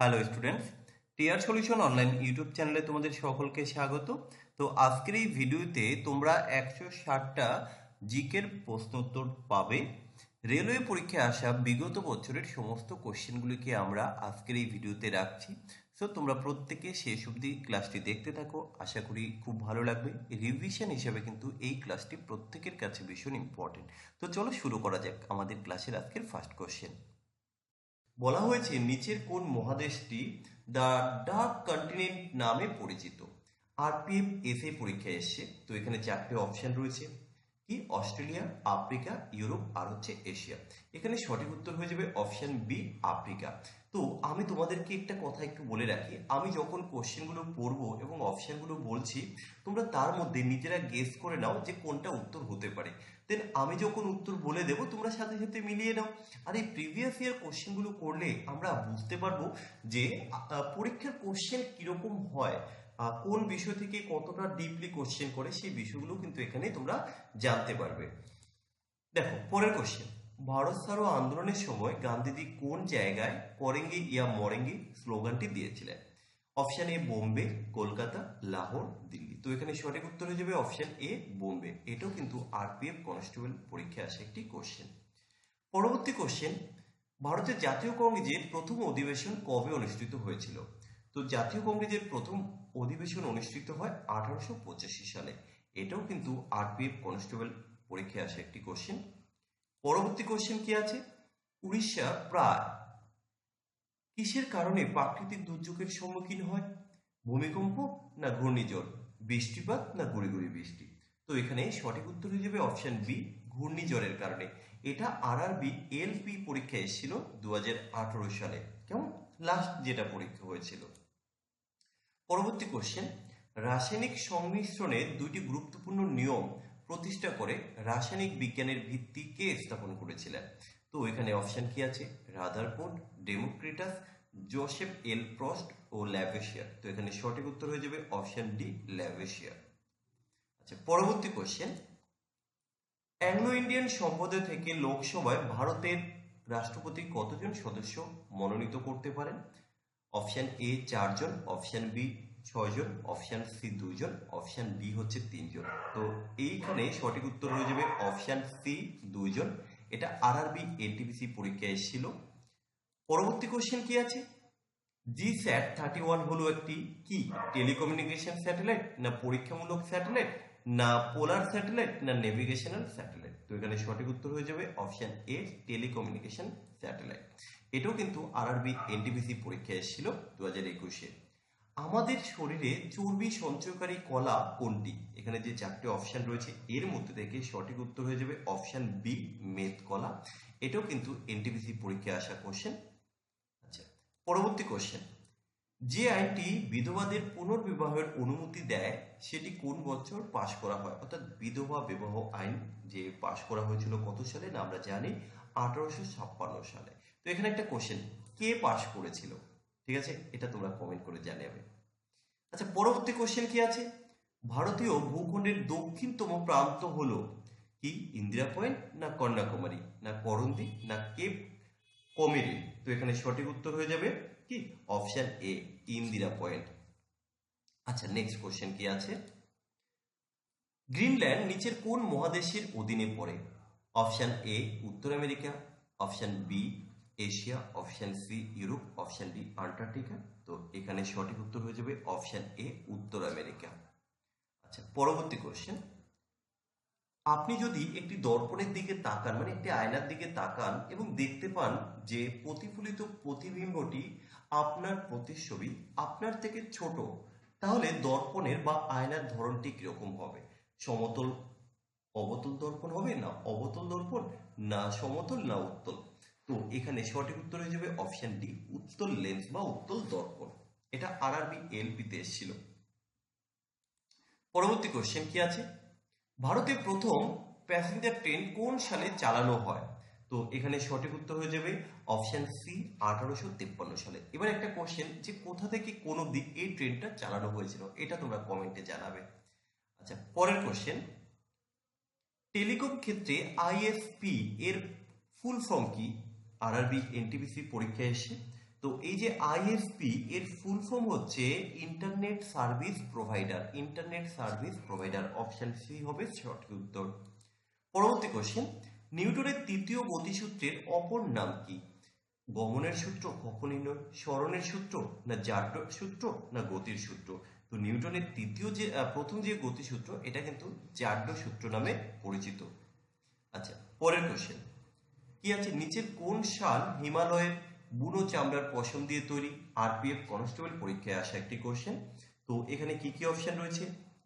Hello students, TR solution online YouTube চ্যানেলে তোমাদের সকলকে স্বাগত। তো আজকের এই ভিডিওতে তোমরা 160টা জিকের প্রশ্ন উত্তর পাবে। রেলওয়ে পরীক্ষায় আসা বিগত বছরের সমস্ত কোশ্চেনগুলিকে আমরা আজকের এই ভিডিওতে রাখছি। সো তোমরা প্রত্যেকে শেষ অবধি ক্লাসটি দেখতে থাকো, আশা করি খুব ভালো লাগবে। রিভিশন হিসেবে কিন্তু এই ক্লাসটি প্রত্যেকের কাছে ভীষণ ইম্পর্টেন্ট। তো চলো শুরু করা যাক আমাদের ক্লাসের আজকের ফার্স্ট কোশ্চেন। বলা হয়েছে নিচের কোন মহাদেশটি দ্য ডার্ক কন্টিনেন্ট নামে পরিচিত। আরপিএফ এসএ পরীক্ষায় এসছে। তো এখানে চারটে অপশন রয়েছে, কি অস্ট্রেলিয়া, আফ্রিকা, ইউরোপ আর হচ্ছে এশিয়া। এখানে সঠিক উত্তর হয়ে যাবে অপশন বি আফ্রিকা। তো আমি তোমাদেরকে একটা কথা একটু বলে রাখি, আমি যখন কোশ্চেনগুলো পড়বো এবং অপশনগুলো বলছি, তোমরা তার মধ্যে নিজেরা গেস করে নাও যে কোনটা উত্তর হতে পারে। দেন আমি যখন উত্তর বলে দেবো তোমরা সাথে সাথে মিলিয়ে নাও। আর এই প্রিভিয়াস ইয়ার কোশ্চেনগুলো করলে আমরা বুঝতে পারবো যে পরীক্ষার কোশ্চেন কিরকম হয়, কোন বিষয় থেকে কতটা ডিপলি কোশ্চেন করে সেই বিষয়গুলো কিন্তু এখানে তোমরা জানতে পারবে। দেখো পরের কোশ্চেন, ভারত ছাড়ো আন্দোলনের সময় গান্ধীজি কোন জায়গায় করেঙ্গে ইয়া মরেঙ্গে স্লোগানটি দিয়েছিলেন। Option A Bombay, Kolkata, Lahore, Delhi. তো এখানে সঠিক উত্তর হয়ে যাবে অপশন এ বোম্বে। এটাও কিন্তু আরপিএফ কনস্টেবল পরীক্ষায় আসা একটি কোশ্চেন। পরবর্তী কোশ্চেন, ভারতের জাতীয় কংগ্রেসের প্রথম অধিবেশন কবে অনুষ্ঠিত হয়েছিল। তো জাতীয় কংগ্রেসের প্রথম অধিবেশন অনুষ্ঠিত হয় 1885 সালে। এটাও কিন্তু আরপিএফ কনস্টেবল পরীক্ষায় আসে একটি কোশ্চেন। পরবর্তী কোশ্চেন কি আছে, উড়িষ্যা প্রায় কিসের কারণে প্রাকৃতিক দুর্যোগের সম্মুখীন হয়। ভূমিকম্প না ঘূর্ণিঝড়, বৃষ্টিপাত না গুড়ি গুড়ি বৃষ্টি। তো এখানে সঠিক উত্তর হয়ে যাবে অপশন বি ঘূর্ণিঝড়ের কারণে। এটা আরআরবি এলপি পরীক্ষায় এসেছিল 2018 সালে, কেমন লাস্ট যেটা পরীক্ষা হয়েছিল। পরবর্তী কোশ্চেন, রাসায়নিক সংমিশ্রণের দুইটি গুরুত্বপূর্ণ নিয়ম প্রতিষ্ঠা করে রাসায়নিক বিজ্ঞানের ভিত্তি কে স্থাপন করেছিলেন। তো এখানে অপশন কি আছে, রাদারফোর্ড, ডেমোক্রিটাস, জোসেফ এল প্রস্ট ও ল্যাভেশিয়ার। তো এখানে সঠিক উত্তর হয়ে যাবে অপশন ডি ল্যাভেশিয়ার। আচ্ছা পরবর্তী কোশ্চেন, অ্যাংলো ইন্ডিয়ান সম্প্রদায় থেকে লোকসভায় ভারতের রাষ্ট্রপতি কতজন সদস্য মনোনীত করতে পারেন। অপশন এ 4 জন, অপশন বি 6 জন, অপশন সি 2 জন, অপশন ডি হচ্ছে 3 জন। তো এইখানে সঠিক উত্তর হয়ে যাবে অপশন সি 2 জন। এটা আরআরবি এনটিপিসি পরীক্ষায় এসেছিল। পরবর্তী কোশ্চেন কি আছে, GSAT-31 হলো একটি কি টেলিকমিউনিকেশন স্যাটেলাইট না পরীক্ষামূলক স্যাটেলাইট না পোলার স্যাটেলাইট না নেভিগেশনাল স্যাটেলাইট। তো এখানে সঠিক উত্তর হয়ে যাবে অপশন এ টেলিকমিউনিকেশন স্যাটেলাইট। এটাও কিন্তু আরআরবি এনটিপিসি পরীক্ষায় এসেছিল 2021-এ। আমাদের শরীরে চর্বি সঞ্চয়কারী কলা কোনটি। এখানে যে চারটে অপশন রয়েছে এর মধ্যে থেকে সঠিক উত্তর হয়ে যাবে অপশন বি মেদ কলা। এটাও কিন্তু এনটিপিসি পরীক্ষায় আসা কোশ্চেন। আচ্ছা পরবর্তী কোশ্চেন, যে আইনটি বিধবাদের পুনর্বিবাহের অনুমতি দেয় সেটি কোন বছর পাশ করা হয়। অর্থাৎ বিধবা বিবাহ আইন যে পাশ করা হয়েছিল কত সালে না আমরা জানি 1856 সালে। তো এখানে একটা কোশ্চেন, কে পাশ করেছিল, ঠিক আছে, এটা তোমরা কমেন্ট করে জানাবে। আচ্ছা পরবর্তী কোশ্চেন কি আছে, ভারতীয় ভূখণ্ডের দক্ষিণতম প্রান্ত হলো কি ইন্দিরা পয়েন্ট না কন্যাকুমারী না করন্দি না কেপ কমেরিন। তো এখানে সঠিক উত্তর হয়ে যাবে কি অপশন এ ইন্দিরা পয়েন্ট। আচ্ছা নেক্সট কোশ্চেন কি আছে, গ্রিনল্যান্ড নিচের কোন মহাদেশের অধীনে পড়ে। অপশন এ উত্তর America, option B Asia, option C Europe, option D Antarctica. তো এখানে সঠিক উত্তর হয়ে যাবে অপশন এ উত্তর আমেরিকা। আচ্ছা পরবর্তী কোশ্চেন, আপনি যদি একটি দর্পণের দিকে তাকান মানে একটি আয়নার দিকে তাকান এবং দেখতে পান যে প্রতিফলিত প্রতিবিম্বটি আপনার প্রতিচ্ছবি আপনার থেকে ছোট, তাহলে দর্পণের বা আয়নার ধরনটি কিরকম হবে। সমতল অবতল দর্পণ হবে না অবতল দর্পণ না সমতল না উত্তল। তো এখানে সঠিক উত্তর হয়ে যাবে অপশন ডি উত্তল লেন্স বা উত্তল দর্পণ। এটা আরআরবি এলপিতে এসেছিল। পরবর্তী কোশ্চেন কি আছে, ভারতে প্রথম প্যাসেঞ্জার ট্রেন কোন সালে চালানো হয়। তো এখানে সঠিক উত্তর হয়ে যাবে অপশন সি 1853 সালে। এবার একটা কোশ্চেন, যে কোথা থেকে কোন অবধি এই ট্রেনটা চালানো হয়েছিল, এটা তোমরা কমেন্টে জানাবে। আচ্ছা পরের কোশ্চেন, টেলিকম ক্ষেত্রে আইএসপি এর ফুল ফর্ম কি। আরআরবি এনটিপিসি পরীক্ষায় এসে তো এই যে আইএসপি এর ফুল ফর্ম হচ্ছে internet service provider. Internet service provider, option C হবে সঠিক উত্তর। পরবর্তী কোশ্চেন, নিউটনের তৃতীয় গতিসূত্রের অপর নাম কি? গমনের সূত্র, কখনই নয়। সরণের সূত্র, না জারডর সূত্র, না গতির সূত্র? তো নিউটনের প্রথম যে গতিসূত্র এটা কিন্তু জারডর সূত্র নামে পরিচিত। আচ্ছা, পরের কোশ্চেন কি আছে, নিচের কোন শাল হিমালয়ের বুনো চামড়ার পশম দিয়ে তৈরি? আরপিএফ কনস্টেবল পরীক্ষায় আসা একটি কোশ্চেন। তো এখানে কি কি অপশন রয়েছে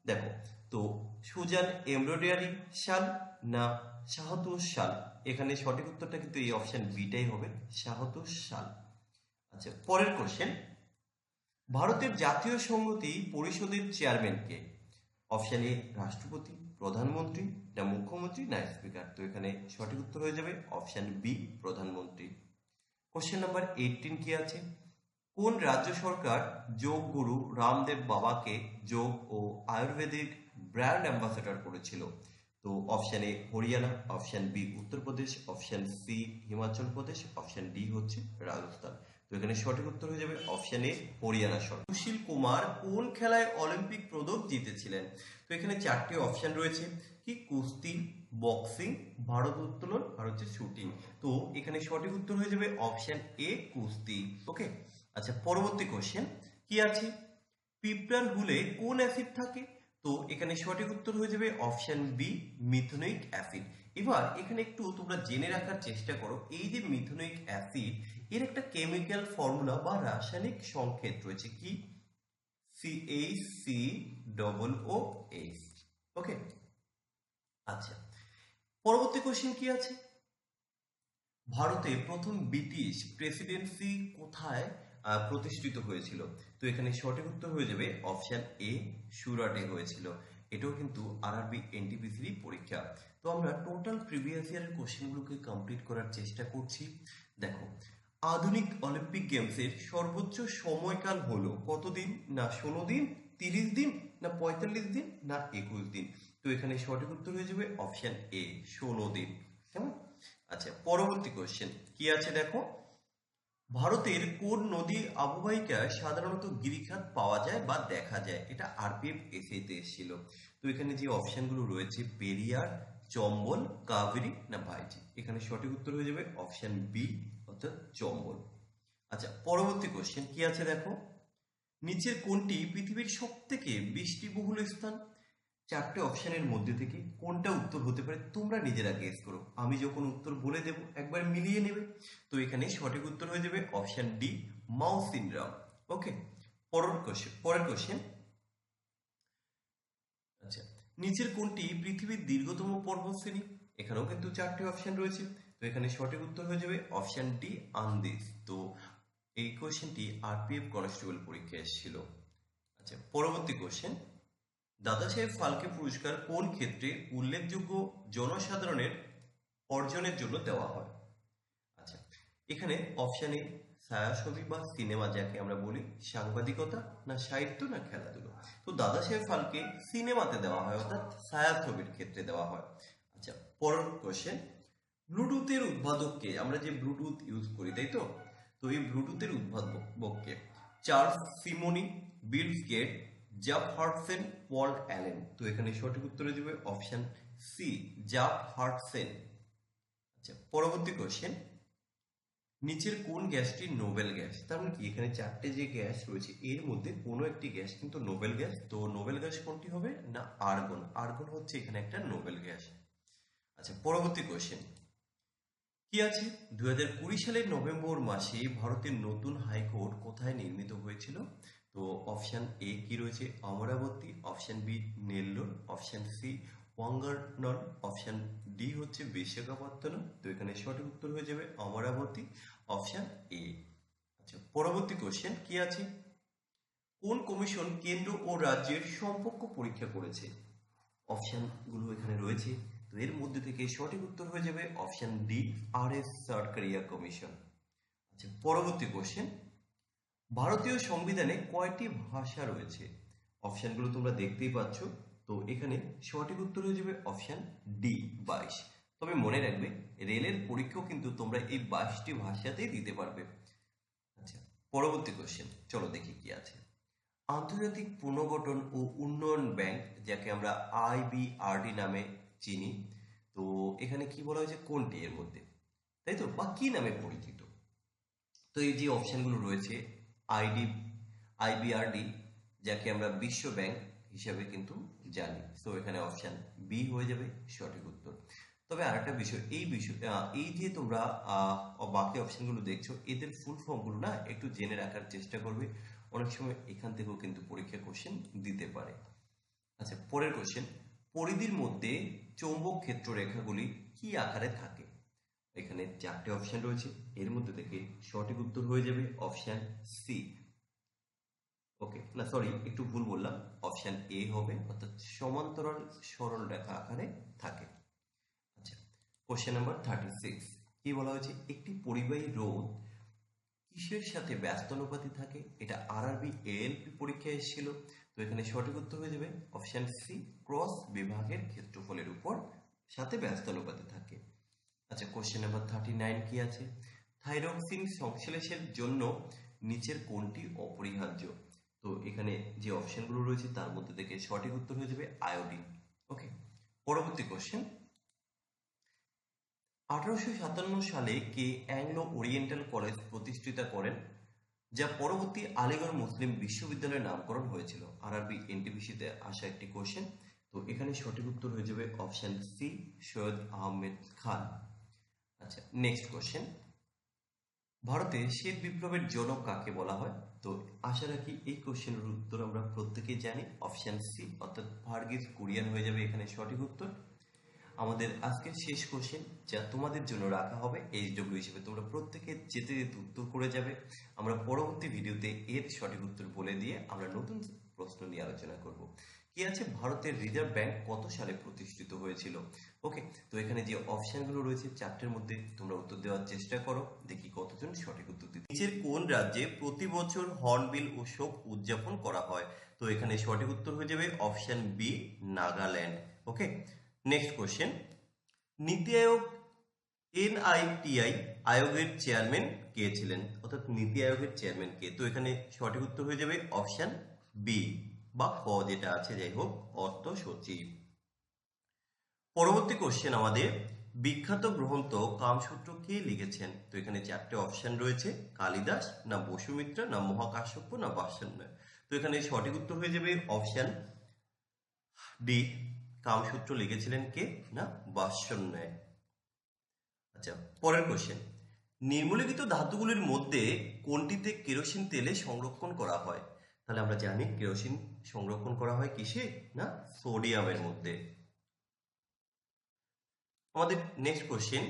দেখো, তো সুজান এমব্রয়ডারি শাল, না শাহতুষ শাল? এখানে সঠিক উত্তরটা কিন্তু এই অপশন বিটাই হবে, শাহতুষ শাল। আচ্ছা, পরের কোশ্চেন, ভারতের জাতীয় সংহতি পরিষদের চেয়ারম্যান কে? অপশন এ রাষ্ট্রপতি, প্রধানমন্ত্রী, না মুখ্যমন্ত্রী, না স্পিকার? তো এখানে সঠিক উত্তর হয়ে যাবে অপশন বি, প্রধানমন্ত্রী। কোশ্চেন নাম্বার 18 কি আছে, কোন রাজ্য সরকার যোগ গুরু রামদেব বাবাকে যোগ ও আয়ুর্বেদিক ব্র্যান্ড অ্যাম্বাসেডর করেছিল? তো option A Haryana, option B Uttar Pradesh, option C Himachal Pradesh, option D হচ্ছে রাজস্থান। তো এখানে সঠিক উত্তর হয়ে যাবে অপশন এ হরিয়ানা সরকার। সুশীল কুমার কোন খেলায় অলিম্পিক পদক জিতেছিলেন? তো এখানে চারটি অপশন রয়েছে, কি কুস্তি, বক্সিং, ভারোত্তোলন আর হচ্ছে শুটিং। তো এখানে সঠিক উত্তর হয়ে যাবে অপশন এ কুস্তি। ওকে, আচ্ছা, পরবর্তী কোশ্চেন কি আছে, পিঁপড়ার হুলে কোন অ্যাসিড থাকে? তো এখানে সঠিক উত্তর হয়ে যাবে অপশন বি, মিথেনোইক অ্যাসিড। এবার এখানে একটু তোমরা জেনে রাখার চেষ্টা করো, এই যে মিথেনোইক অ্যাসিড এর একটা কেমিক্যাল ফর্মুলা বা রাসায়নিক সংকেত রয়েছে, কি CH3COOH। ওকে, আচ্ছা, পরবর্তী কোশ্চেন কি আছে, ভারতে প্রথম ব্রিটিশ প্রেসিডেন্সি কোথায় প্রতিষ্ঠিত হয়েছিল? তো এখানে সঠিক উত্তর হয়ে যাবে অপশন এ, সুরাটে হয়েছিল। এটাও কিন্তু আরআরবি এনটিপিসির পরীক্ষা। তো আমরা টোটাল প্রিভিয়াস ইয়ারের কোশ্চেনগুলোকে কমপ্লিট করার চেষ্টা করছি। দেখো, আধুনিক অলিম্পিক গেমসের সর্বোচ্চ সময়কাল হলো কতদিন? না 16 দিন, 30 দিন, না 45 দিন, না 21 দিন? তো এখানে সঠিক উত্তর হয়ে যাবে অপশন এ, 16 দিন। কেমন? আচ্ছা, পরবর্তী কোশ্চেন কি আছে দেখো, ভারতের কোন নদী অববাহিকায় সাধারণত গিরিখাত পাওয়া যায় বা দেখা যায়? এটা আরপিএফ এসএতে এসেছিল। তো এখানে যে অপশনগুলো রয়েছে, পেরিয়ার, চম্বল, কাবেরী, না ভাইজি? এখানে সঠিক উত্তর হয়ে যাবে অপশন বি, অর্থাৎ চম্বল। আচ্ছা, পরবর্তী কোশ্চেন কি আছে দেখো, নিচের কোনটি পৃথিবীর সব থেকে বৃষ্টিবহুল স্থান? চারটে অপশনের মধ্যে থেকে কোনটা উত্তর হতে পারে তোমরা নিজেরা গেস করো, আমি যখন উত্তর বলে দেব একবার মিলিয়ে নেবে। তো এখানে সঠিক উত্তর হয়ে যাবে অপশন ডি, মাউসিনরাম। ওকে, পরের কোশ্চেন, আচ্ছা, নিচের কোনটি পৃথিবীর দীর্ঘতম পর্বতশ্রেণী? এখানেও কিন্তু চারটি অপশন রয়েছে। তো এখানে সঠিক উত্তর হয়ে যাবে অপশন ডি, আন্দিজ। তো এই কোশ্চেনটি আরপিএফ কনস্টেবল পরীক্ষায় এসেছিল। আচ্ছা, পরবর্তী কোশ্চেন, দাদা সাহেব ফালকে পুরস্কার কোন ক্ষেত্রে উল্লেখযোগ্য জনসাধারণের অর্জনের জন্য দেওয়া হয়? আচ্ছা, এখানে অপশন এ ছায়াছবি বা সিনেমা, যাকে আমরা বলি, সাংবাদিকতা, না সাহিত্য, না খেলাধুলো? তো দাদা সাহেব ফালকে সিনেমাতে দেওয়া হয়, অর্থাৎ ছায়াছবির ক্ষেত্রে দেওয়া হয়। আচ্ছা, পরের কোশ্চেন, ব্লুটুথের উদ্ভাবককে, আমরা যে ব্লুটুথ ইউজ করি তাই তো, তো এই ব্লুটুথের উদ্ভাবককে? চার্লস সিমোনি, বিল গেট, জাফ হার্টসেন, পল অ্যালেন? তো এখানে সঠিক উত্তর হয়ে যাবে অপশন সি, জাফ হার্টসেন। আচ্ছা, পরবর্তী কোশ্চেন, নিচের কোন গ্যাসটি নোবেল গ্যাস? তার মানে কি, এখানে চারটে যে গ্যাস রয়েছে এর মধ্যে কোনো একটি গ্যাস কিন্তু নোবেল গ্যাস। তো নোবেল গ্যাস কোনটি হবে? না আর্গন। আর্গন হচ্ছে এখানে একটা নোবেল গ্যাস। আচ্ছা, পরবর্তী কোশ্চেন কি আছে, 2020 সালের নভেম্বর মাসে ভারতের নতুন হাইকোর্ট কোথায় নির্মিত হয়েছিল? তো অপশন এ কি রয়েছে, Amaravati, option B Nellore, option C ওয়াঙ্গানার, অপশন ডি হচ্ছে বিশাখাপত্তনম? তো এখানে সঠিক উত্তর হয়ে যাবে অমরাবতী, অপশন এ। আচ্ছা, পরবর্তী কোশ্চেন কি আছে, কোন কমিশন কেন্দ্র ও রাজ্যের সম্পর্ক পরীক্ষা করেছে? অপশন গুলো এখানে রয়েছে, তো এর মধ্যে থেকে সঠিক উত্তর হয়ে যাবে option D, RS Sarkaria commission. আচ্ছা, পরবর্তী কোশ্চেন, ভারতীয় সংবিধানে কয়টি ভাষা রয়েছে? অপশনগুলো তোমরা দেখতেই পাচ্ছ। তো এখানে সঠিক উত্তর হয়ে যাবে অপশন ডি, 22। তবে মনে রাখবে, রেলের পরীক্ষাও কিন্তু তোমরা এই 22টি ভাষাতেই দিতে পারবে। আচ্ছা, পরবর্তী কোশ্চেন, চলো দেখি কি আছে। আন্তর্জাতিক পুনর্গঠন ও উন্নয়ন ব্যাংক, যাকে আমরা IBRD নামে চিনি, তো এখানে কি বলা হয়েছে, কোনটি এর মধ্যে, তাই তো, বা কি নামে পরিচিত? তো এই যে অপশনগুলো রয়েছে, IBRD, যাকে আমরা বিশ্ব ব্যাংক হিসাবে কিন্তু জানি, তো এখানে অপশন বি হয়ে যাবে সঠিক উত্তর। তবে আরেকটা বিষয়, এই যে তোমরা বাকি অপশনগুলো দেখছো, এদের ফুল ফর্মগুলো না একটু জেনে রাখার চেষ্টা করবে, অনেক সময় এখান থেকেও কিন্তু পরীক্ষা কোশ্চেন দিতে পারে। আচ্ছা, পরের কোশ্চেন, পরিধির মধ্যে চৌম্বক ক্ষেত্র রেখাগুলি কি আকারে থাকে? এখানে 4টে অপশন রয়েছে, এর মধ্যে থেকে সঠিক উত্তর হয়ে যাবে অপশন সি। ওকে, না সরি, একটু ভুল বললাম, অপশন এ হবে, অর্থাৎ সমান্তরাল সরল রেখা আকারে থাকে। আচ্ছা, কোশ্চেন নাম্বার 36, কি বলা হয়েছে, একটি পরিবাহী রোধ কিসের সাথে ব্যস্তানুপাতি থাকে? এটা RRB ALP পরীক্ষায় এসেছিল, তো এখানে সঠিক উত্তর হয়ে যাবে অপশন সি, ক্রস বিভাগের ক্ষেত্রফলের উপর সাথে ব্যস্তানুপাতি থাকে। আচ্ছা, কোশ্চেন নাম্বার 39 কি আছে, থাইরক্সিন সংশ্লেষের জন্য নিচের কোনটি অপরিহার্য? তো এখানে যে অপশনগুলো রয়েছে তার মধ্যে থেকে সঠিক উত্তর হয়ে যাবে আয়োডিন। ওকে, পরবর্তী কোশ্চেন, 1857 সালে কে অ্যাংলো ওরিয়েন্টাল কলেজ প্রতিষ্ঠিত করেন, যা পরবর্তী আলিগড় মুসলিম বিশ্ববিদ্যালয়ের নামকরণ হয়েছিল? RRB NTPC-তে আসা একটি কোশ্চেন, তো এখানে সঠিক উত্তর হয়ে যাবে অপশন সি, সৈয়দ আহমেদ খান। আচ্ছা, নেক্সট কোশ্চেন, ভারতে শ্বেত বিপ্লবের জনক কাকে বলা হয়? তো আশা রাখি এই কোশ্চেনের উত্তর আমরা প্রত্যেকেই জানি, অপশন সি, অর্থাৎ ভার্গিস কুরিয়ান হয়ে যাবে এখানে সঠিক উত্তর। আমাদের আজকের শেষ কোশ্চেন, যা তোমাদের জন্য রাখা হবে HW হিসেবে, তোমরা প্রত্যেকে যেতে যেতে উত্তর করে যাবে। আমরা পরবর্তী ভিডিওতে এর সঠিক উত্তর বলে দিয়ে আমরা নতুন প্রশ্ন নিয়ে আলোচনা করব। কি আছে, ভারতের রিজার্ভ ব্যাংক কত সালে প্রতিষ্ঠিত হয়েছিল? ওকে, তো এখানে যে অপশনগুলো রয়েছে 4টের মধ্যে তোমরা উত্তর দেওয়ার চেষ্টা করো, দেখি কতজন সঠিক উত্তর দিতে। নিচের কোন রাজ্যে প্রতি বছর হর্নবিল উৎসব উদযাপন করা হয়? তো এখানে সঠিক উত্তর হয়ে যাবে অপশন বি, নাগাল্যান্ড। ওকে, নেক্সট কোশ্চেন, নীতি আয়োগ NITI আয়োগের চেয়ারম্যান কে ছিলেন? অর্থাৎ নীতি আয়োগের চেয়ারম্যান কে? তো এখানে সঠিক উত্তর হয়ে যাবে অপশন বি বা ক, যেটা আছে, যাই হোক, অর্থ সচিব। পরবর্তী কোশ্চেন আমাদের, বিখ্যাত গ্রন্থ কামসূত্র কে লিখেছেন? তো এখানে 4টে অপশন রয়েছে, কালিদাস, না বসুমিত্র, না মহাকাশ্যপ, না বাৎসল্য। তো এখানে সঠিক উত্তর হয়ে যাবে অপশন ডি, কামসূত্র লিখেছিলেন কে? না বাৎসল্য। আচ্ছা, পরের কোশ্চেন, নিম্নলিখিত ধাতুগুলির মধ্যে কোনটিতে কেরোসিন তেলে সংরক্ষণ করা হয়? তাহলে আমরা জানি কেরোসিন সংরক্ষণ করা হয় কিসে? না সোডিয়ামের মধ্যে। আমাদের নেক্সট কোশ্চেন,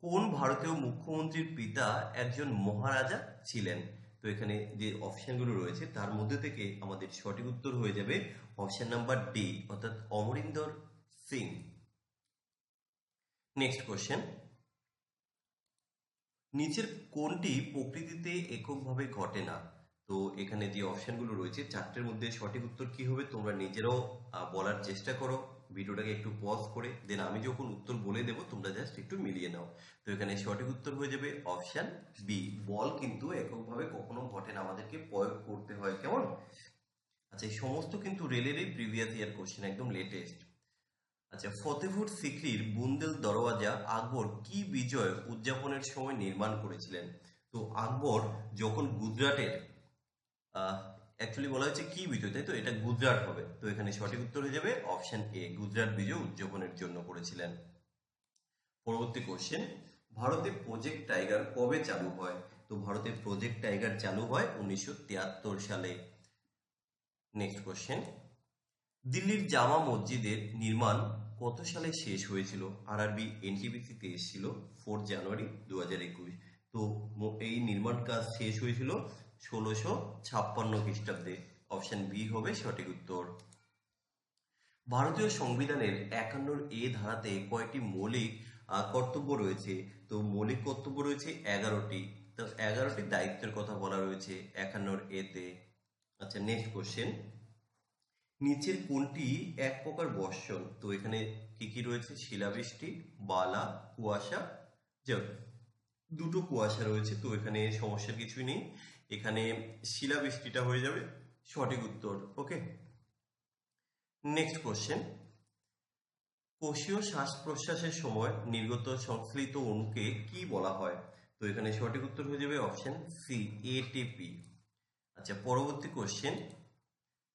কোন ভারতীয় মুখ্যমন্ত্রীর পিতা একজন মহারাজা ছিলেন? তো এখানে যে অপশনগুলো রয়েছে তার মধ্যে থেকে আমাদের সঠিক উত্তর হয়ে যাবে অপশন নাম্বার ডি, অর্থাৎ অমরিন্দর সিং। নেক্সট কোশ্চেন, নিচের কোনটি প্রকৃতিতে এককভাবে ঘটে না? তো এখানে যে অপশনগুলো রয়েছে 4টের মধ্যে সঠিক উত্তর কি হবে তোমরা নিজেরাও বলার চেষ্টা করো, ভিডিওটাকে একটু পজ করে, দেন আমি যখন উত্তর বলে দেবো তোমরা জাস্ট একটু মিলিয়ে নাও। তো এখানে সঠিক উত্তর হয়ে যাবে অপশন বি, বল কিন্তু এককভাবে কখনো ঘটে না, আমাদেরকে প্রয়োগ করতে হয়, কেমন? আচ্ছা, এই সমস্ত কিন্তু রেলেরই প্রিভিয়াস ইয়ার কোশ্চেন, একদম লেটেস্ট। আচ্ছা, ফতেপুর সিক্রির বুন্দেল দরওয়াজা আকবর কি বিজয় উদযাপনের সময় নির্মাণ করেছিলেন? তো আকবর যখন গুজরাটের, অ্যাকচুয়ালি বলা হয়েছে কি বিজয়, তাই তো, এটা গুজরাট হবে, তো এখানে সঠিক উত্তর হয়ে যাবে অপশন এ, গুজরাট বিজয় উদযাপনের জন্য করেছিলেন। পরবর্তী কোশ্চেন, ভারতে প্রজেক্ট টাইগার কবে চালু হয়? তো ভারতে প্রজেক্ট টাইগার চালু হয় 1973 সালে। নেক্সট কোশ্চেন, দিল্লির জামা মসজিদের নির্মাণ কত সালে শেষ হয়েছিল? RRB NTPC-তে এসেছিল 4 জানুয়ারি 2021। তো এই নির্মাণ কাজ শেষ হয়েছিল 1656 খ্রিস্টাব্দে। অপশন বি হবে সঠিক উত্তর। ভারতীয় সংবিধানের 51 ধারাতে কয়টি মৌলিক কর্তব্য রয়েছে? তো মৌলিক কর্তব্য রয়েছে 11টি, তো 11টি দায়িত্বের কথা বলা রয়েছে 51 তে। আচ্ছা, নেক্সট কোশ্চেন, নিচের কোনটি এক প্রকার বর্ষণ? তো এখানে কি কি রয়েছে, শিলাবৃষ্টি, বালা, কুয়াশা, দুটো কুয়াশা রয়েছে, তো এখানে সমস্যার কিছুই নেই। এখানে শিলাবৃষ্টিটা হয়ে যাবে সঠিক উত্তর। ওকে, নেক্সট কোশ্চেন, কোষীয় শ্বাস প্রশ্বাসের সময় নির্গত সংশ্লিষ্ট অণুকে কি বলা হয়? তো এখানে সঠিক উত্তর হয়ে যাবে অপশন সি, এটিপি। আচ্ছা, পরবর্তী কোশ্চেন,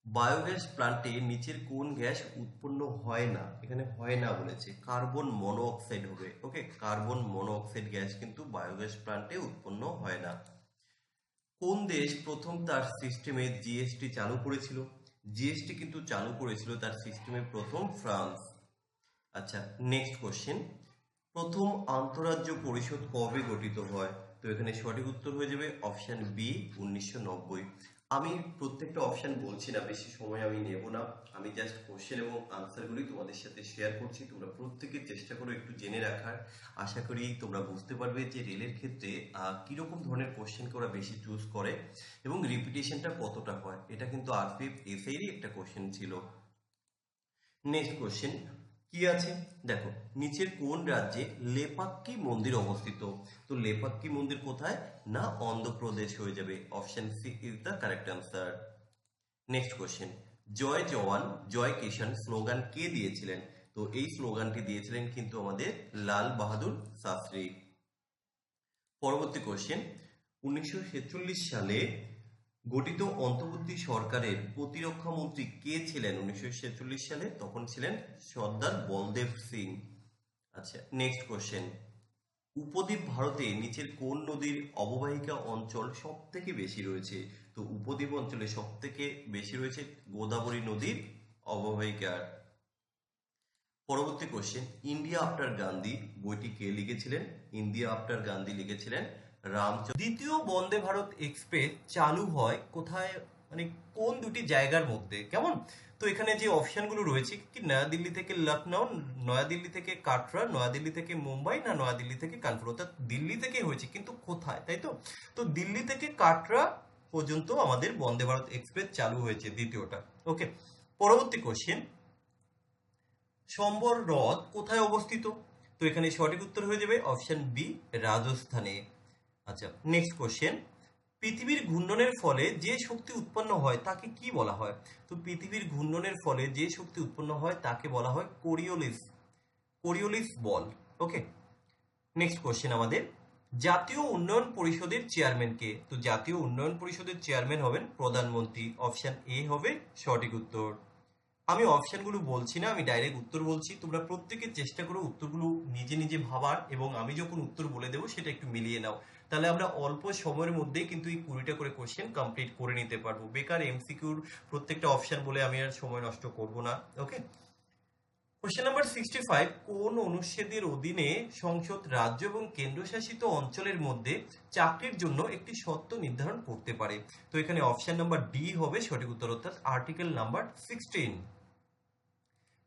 বায়োগ্যাস প্লান্টে নিচের কোন গ্যাস উৎপন্ন হয় না? এখানে হয় না বলেছে, কার্বন মনোঅক্সাইড হবে। ওকে, কার্বন মনোঅক্সাইড গ্যাস কিন্তু বায়োগ্যাস প্লান্টে উৎপন্ন হয় না। কোন দেশ প্রথম তার সিস্টেমে জিএসটি চালু করেছিল? জিএসটি কিন্তু চালু করেছিল তার সিস্টেমে প্রথম ফ্রান্স। আচ্ছা, নেক্সট কোশ্চেন, প্রথম আন্তঃরাজ্য পরিষদ কবে গঠিত হয়? তো এখানে সঠিক উত্তর হয়ে যাবে অপশন বি, 1990। আমি প্রত্যেকটা অপশন বলছি না, বেশি সময় আমি নেব না, আমি জাস্ট কোশ্চেন এবং আনসারগুলি তোমাদের সাথে শেয়ার করছি। তোমরা প্রত্যেকে চেষ্টা করো একটু জেনে রাখার। আশা করি তোমরা বুঝতে পারবে যে রেলের ক্ষেত্রে কিরকম ধরনের কোশ্চেনকে ওরা বেশি চুজ করে এবং রিপিটেশনটা কতটা হয়। এটা কিন্তু আরপিএফ এসআইরই একটা কোশ্চেন ছিল। নেক্সট কোশ্চেন কি আছে দেখো, নিচের কোন রাজ্যে লেপাক্কি মন্দির অবস্থিত? তো লেপাক্কি মন্দির কোথায়? না অন্ধ্রপ্রদেশ হয়ে যাবে, option C is the correct answer. Next question, Joy jawan Joy Kisan slogan কে দিয়েছিলেন? তো এই স্লোগানটি দিয়েছিলেন কিন্তু আমাদের লাল বাহাদুর শাস্ত্রী। পরবর্তী কোশ্চেন, 1946 সালে গঠিত অন্তর্বর্তী সরকারের প্রতিরক্ষা মন্ত্রী কে ছিলেন? 1946 সালে তখন ছিলেন সর্দার বলদেব সিং। আচ্ছা, নেক্সট কোশ্চেন, উপদ্বীপ ভারতে নিচের কোন নদীর অববাহিকা অঞ্চল সব থেকে বেশি রয়েছে? তো উপদ্বীপ অঞ্চলে সব থেকে বেশি রয়েছে গোদাবরী নদীর অববাহিকা। পরবর্তী কোশ্চেন, ইন্ডিয়া আফটার গান্ধী বইটি কে লিখেছিলেন? ইন্ডিয়া আফটার গান্ধী লিখেছিলেন রামচন্দ্র। দ্বিতীয় বন্দে ভারত এক্সপ্রেস চালু হয় কোথায়, মানে কোন দুটি জায়গার মধ্যে? কেমন, তো এখানে যে অপশনগুলো রয়েছে কি, নয়াদিল্লি থেকে লখনৌ, নয়াদিল্লি থেকে কাটরা, নয়াদিল্লি থেকে মুম্বাই, না নয়াদিল্লি থেকে কানপুর। অর্থাৎ দিল্লি থেকে হয়েছে কিন্তু কোথায়, তাই তো? তো দিল্লি থেকে কাটরা পর্যন্ত আমাদের বন্দে ভারত এক্সপ্রেস চালু হয়েছে দ্বিতীয়টা। ওকে, পরবর্তী কোশ্চেন, সম্বর হ্রদ কোথায় অবস্থিত? তো এখানে সঠিক উত্তর হয়ে যাবে অপশন বি, রাজস্থানে। আচ্ছা, নেক্সট কোশ্চেন, পৃথিবীর ঘূর্ণনের ফলে যে শক্তি উৎপন্ন হয় তাকে কি বলা হয়? তো পৃথিবীর ঘূর্ণনের ফলে যে শক্তি উৎপন্ন হয় তাকে বলা হয় কোরিওলিস, কোরিওলিস বল। ওকে, নেক্সট কোশ্চেন আমাদের, জাতীয় উন্নয়ন পরিষদের চেয়ারম্যান কে? তো জাতীয় উন্নয়ন পরিষদের চেয়ারম্যান হবেন প্রধানমন্ত্রী, অপশন এ হবে সঠিক উত্তর। আমি অপশনগুলো বলছি না, আমি ডাইরেক্ট উত্তর বলছি। তোমরা প্রত্যেকে চেষ্টা করো উত্তরগুলো নিজে নিজে ভাবার, এবং আমি যখন উত্তর বলে দেবো সেটা একটু মিলিয়ে নাও। তাহলে আমরা অল্প সময়ের মধ্যেই কিন্তু এই 20টা করে কোশ্চেন কমপ্লিট করে নিতে পারবো। বেকার এমসিকিউর প্রত্যেকটা অপশন বলে আমি আর সময় নষ্ট করব না। ওকে, কোশ্চেন নাম্বার 65, কোন অনুচ্ছেদের অধীনে সংসদ রাজ্য এবং কেন্দ্রশাসিত অঞ্চলের মধ্যে চাকরির জন্য একটি শর্ত নির্ধারণ করতে পারে? তো এখানে অপশন নাম্বার ডি হবে সঠিক উত্তর, অর্থাৎ আর্টিকেল নাম্বার 16।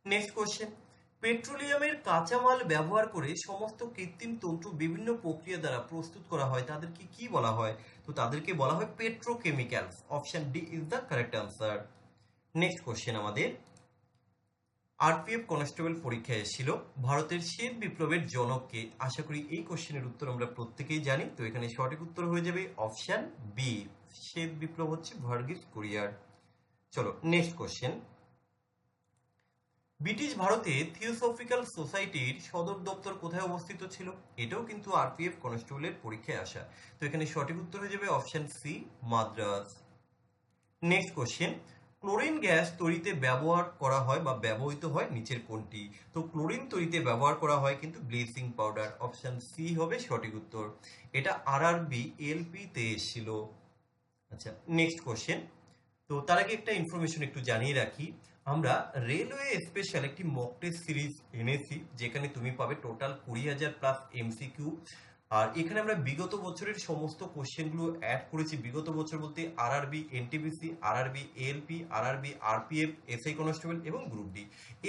নেক্সট কোশ্চেন, পেট্রোলিয়ামের কাঁচামাল ব্যবহার করে সমস্ত কৃত্রিম তন্তু বিভিন্ন প্রক্রিয়া দ্বারা প্রস্তুত করা হয়, তাদেরকে কি বলা হয়? তো তাদেরকে বলা হয় petrochemicals, option D is the correct answer. Next question আমাদের, আরপিএফ কনস্টেবল পরীক্ষায় এসেছিল, ভারতের শ্বেত বিপ্লবের জনক কে? আশা করি এই কোশ্চেনের উত্তর আমরা প্রত্যেকেই জানি। তো এখানে সঠিক উত্তর হয়ে যাবে অপশন বি, শ্বেত বিপ্লব হচ্ছে ভার্গিস কুরিয়ার। চলো নেক্সট কোশ্চেন, ব্রিটিশ ভারতে থিওসফিক্যাল সোসাইটির সদর দপ্তর কোথায় অবস্থিত ছিল? এটাও কিন্তু আরপিএফ কনস্টেবলের পরীক্ষায় আসা। তো এখানে সঠিক উত্তর হয়ে যাবে option C, Madras. Next question, chlorine gas তৈরিতে ব্যবহার করা হয় বা ব্যবহৃত হয় নিচের কোনটি? তো ক্লোরিন তৈরিতে ব্যবহার করা হয় কিন্তু ব্লিচিং পাউডার, অপশন সি হবে সঠিক উত্তর। এটা আরআরবি এলপি তে এসেছিল। আচ্ছা, নেক্সট কোশ্চেন, তো তার আগে একটা ইনফরমেশন একটু জানিয়ে রাখি, আমরা রেলওয়ে স্পেশাল একটি মক টেস্ট সিরিজ এনেছি, যেখানে তুমি পাবে টোটাল 20,000 প্লাস এমসিকিউ। আর এখানে আমরা বিগত বছরের সমস্ত কোশ্চেনগুলো অ্যাড করেছি। বিগত বছর বলতে RRB NTPC, RRB ALP, RRB RPF, SI constable এবং গ্রুপ ডি।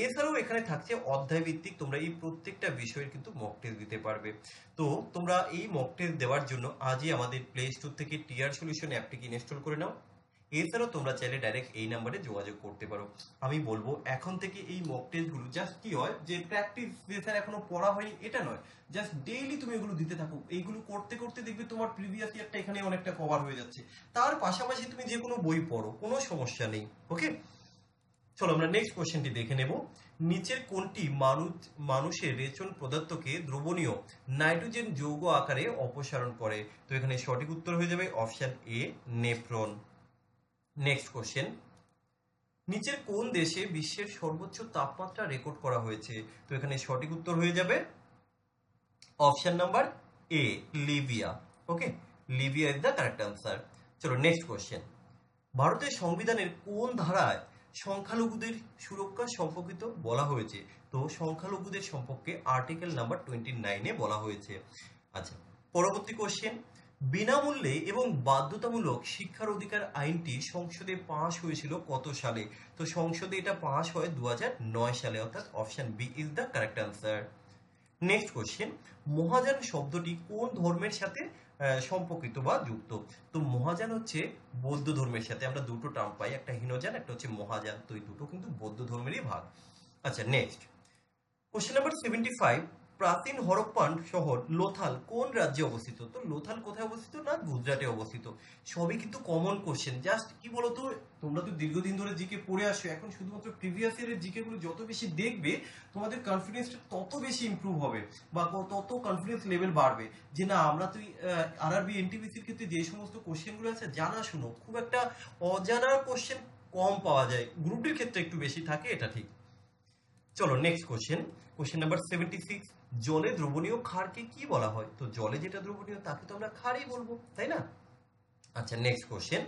এছাড়াও এখানে থাকছে অধ্যায় ভিত্তিক, তোমরা এই প্রত্যেকটা বিষয়ের কিন্তু মক টেস্ট দিতে পারবে। তো তোমরা এই মক টেস্ট দেওয়ার জন্য আজই আমাদের প্লে স্টোর থেকে টিআর সলিউশন অ্যাপটিকে ইনস্টল করে নাও। এছাড়াও তোমরা চাইলে ডাইরেক্ট এই নাম্বারে যোগাযোগ করতে পারো। আমি বলবো এখন থেকে এই মক টেস্টগুলো জাস্ট কি হয় যে প্র্যাকটিস যে স্যার এখনো পড়া হয়নি এটা নয়, জাস্ট ডেইলি তুমি এগুলো দিতে থাকো। এইগুলো করতে করতে দেখবে তোমার প্রিভিয়াস ইয়ারটা এখানে অনেকটা কভার হয়ে যাচ্ছে। তার পাশাপাশি তুমি যে কোনো বই পড়ো, কোনো সমস্যা নেই। ওকে, চলো আমরা নেক্সট কোশ্চেনটি দেখে নেব। নিচের কোনটি মানুষের রেচন পদার্থকে দ্রবণীয় নাইট্রোজেন যৌগ আকারে অপসারণ করে? তো এখানে সঠিক উত্তর হয়ে যাবে অপশন এ, নেফ্রন। নেক্সট কোশ্চেন, নিচের কোন দেশে বিশ্বের সর্বোচ্চ তাপমাত্রা রেকর্ড করা হয়েছে? তো এখানে সঠিক উত্তর হয়ে যাবে option number A, Libya. Okay, Libya is the correct answer. চলো নেক্সট কোশ্চেন, ভারতের সংবিধানের কোন ধারায় সংখ্যালঘুদের সুরক্ষা সম্পর্কিত বলা হয়েছে? তো সংখ্যালঘুদের সম্পর্কে আর্টিকেল নাম্বার 29-এ বলা হয়েছে। আচ্ছা, পরবর্তী কোশ্চেন, বিনামূল্যে এবং বাধ্যতামূলক শিক্ষার অধিকার আইনটি সংসদে পাশ হয়েছিল কত সালে? তো সংসদে এটা পাশ হয় 2009 সালে, অর্থাৎ option B is the correct answer. Next question, Mahayana শব্দটি কোন ধর্মের সাথে সম্পর্কিত বা যুক্ত? তো মহাযান হচ্ছে বৌদ্ধ ধর্মের সাথে। আমরা দুটো টার্ম পাই, একটা হীনযান, একটা হচ্ছে মহাযান। তো এই দুটো কিন্তু বৌদ্ধ ধর্মেরই ভাগ। আচ্ছা, নেক্সট কোশ্চেন নাম্বার 75, প্রাচীন হরপ্পান শহর লোথাল কোন রাজ্যে অবস্থিত? তো লোথাল কোথায় অবস্থিত? না গুজরাটে অবস্থিত। সবই কিন্তু কমন কোশ্চেন। জাস্ট কি বলতো, তোমরা তো দীর্ঘদিন ধরে জিকে পড়ে আসো, এখন শুধুমাত্র প্রিভিয়াস ইয়ারের জিকে গুলো যত বেশি দেখবে তোমাদের কনফিডেন্সটা তত বেশি ইমপ্রুভ হবে বা তত কনফিডেন্স লেভেল বাড়বে যে না আমরা তো আরআরবি এনটিপিসির ক্ষেত্রে যে সমস্ত কোশ্চেন গুলো আছে জানা শুনো, খুব একটা অজানা কোশ্চেন কম পাওয়া যায়, গ্রুপ ডির ক্ষেত্রে একটু বেশি থাকে, এটা ঠিক। চলো নেক্সট কোশ্চেন, কোশ্চেন নাম্বার 76, জলে দ্রবণীয় ক্ষারকে কি বলা হয়? তো জলে যেটা দ্রবণীয় তাকে তো আমরা ক্ষারই বলবো, তাই না? আচ্ছা, নেক্সট কোশ্চেন,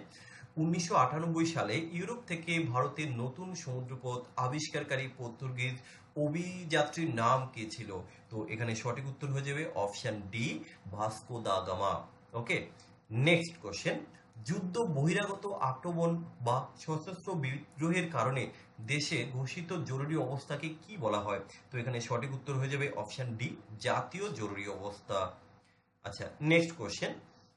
1998 সালে ইউরোপ থেকে ভারতের নতুন সমুদ্রপথ আবিষ্কারকারী পর্তুগিজ অভিযাত্রীর নাম কে ছিল? তো এখানে সঠিক উত্তর হয়ে যাবে option D, Vasco da Gama. Okay, next question, যুদ্ধ বহিরাগত আক্রমণ বা সশস্ত্র বিদ্রোহের কারণে দেশে ঘোষিত জরুরি অবস্থাকে কি বলা হয়? তো এখানে সঠিক উত্তর হয়ে যাবে অপশন ডি, জাতীয় জরুরি অবস্থা। আচ্ছা, নেক্সট কোশ্চেন,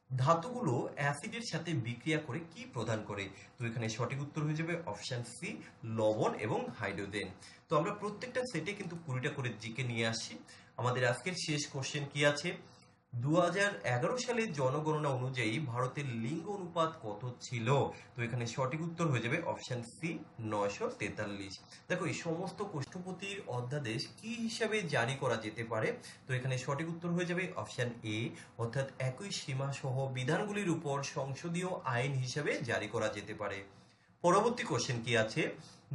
ধাতুগুলো অ্যাসিডের সাথে বিক্রিয়া করে কি প্রদান করে? তো এখানে সঠিক উত্তর হয়ে যাবে অপশন সি, লবণ এবং হাইড্রোজেন। তো আমরা প্রত্যেকটা সেটে কিন্তু 20টা করে জিকে নিয়ে আসছি। আমাদের আজকের শেষ কোশ্চেন কি আছে, 2011 সালের জনগণনা অনুযায়ী ভারতের লিঙ্গ অনুপাত কত ছিল? তো এখানে সঠিক উত্তর হয়ে যাবে অপশন সি, 943। দেখো এই সমস্ত কোষ্ঠপতির অধ্যাদেশ কি হিসাবে জারি করা যেতে পারে? তো এখানে সঠিক উত্তর হয়ে যাবে অপশন এ, অর্থাৎ একই সীমা সহ বিধানগুলির উপর সংসদীয় আইন হিসাবে জারি করা যেতে পারে। পরবর্তী কোশ্চেন কি আছে,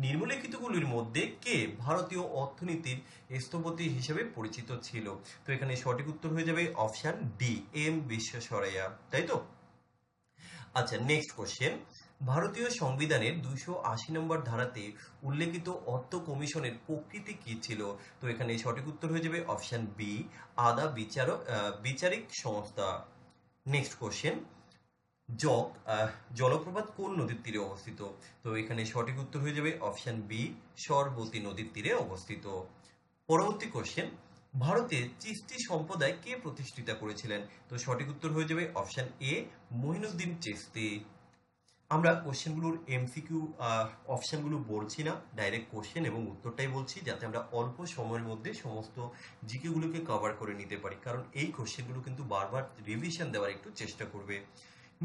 নিম্নলিখিতগুলির মধ্যে কে ভারতীয় অর্থনীতির স্থপতি হিসেবে পরিচিত ছিল? তো এখানে সঠিক উত্তর হয়ে যাবে অপশন ডি, এম বিশ্বেশ্বরাইয়া, তাই তো? আচ্ছা, নেক্সট কোশ্চেন, ভারতীয় সংবিধানের 280 নম্বর ধারাতে উল্লেখিত অর্থ কমিশনের প্রকৃতি কি ছিল? তো এখানে সঠিক উত্তর হয়ে যাবে অপশন বি, আধা বিচারিক সংস্থা। নেক্সট কোশ্চেন, জগ জলপ্রপাত কোন নদীর তীরে অবস্থিত? তো এখানে সঠিক উত্তর হয়ে যাবে অপশন বি, সরবতী নদীর তীরে অবস্থিত। পরবর্তী কোশ্চেন, ভারতে চিশতি সম্প্রদায় কে প্রতিষ্ঠিত করেছিলেন? তো সঠিক উত্তর হয়ে যাবে অপশন এ, মঈনুদ্দিন চিশতি। আমরা কোশ্চেনগুলোর এমসিকিউ অপশনগুলো বলছি না, ডাইরেক্ট কোশ্চেন এবং উত্তরটাই বলছি, যাতে আমরা অল্প সময়ের মধ্যে সমস্ত জিকেগুলোকে কভার করে নিতে পারি, কারণ এই কোশ্চেনগুলো কিন্তু বারবার রিভিশন দেওয়ার একটু চেষ্টা করবে।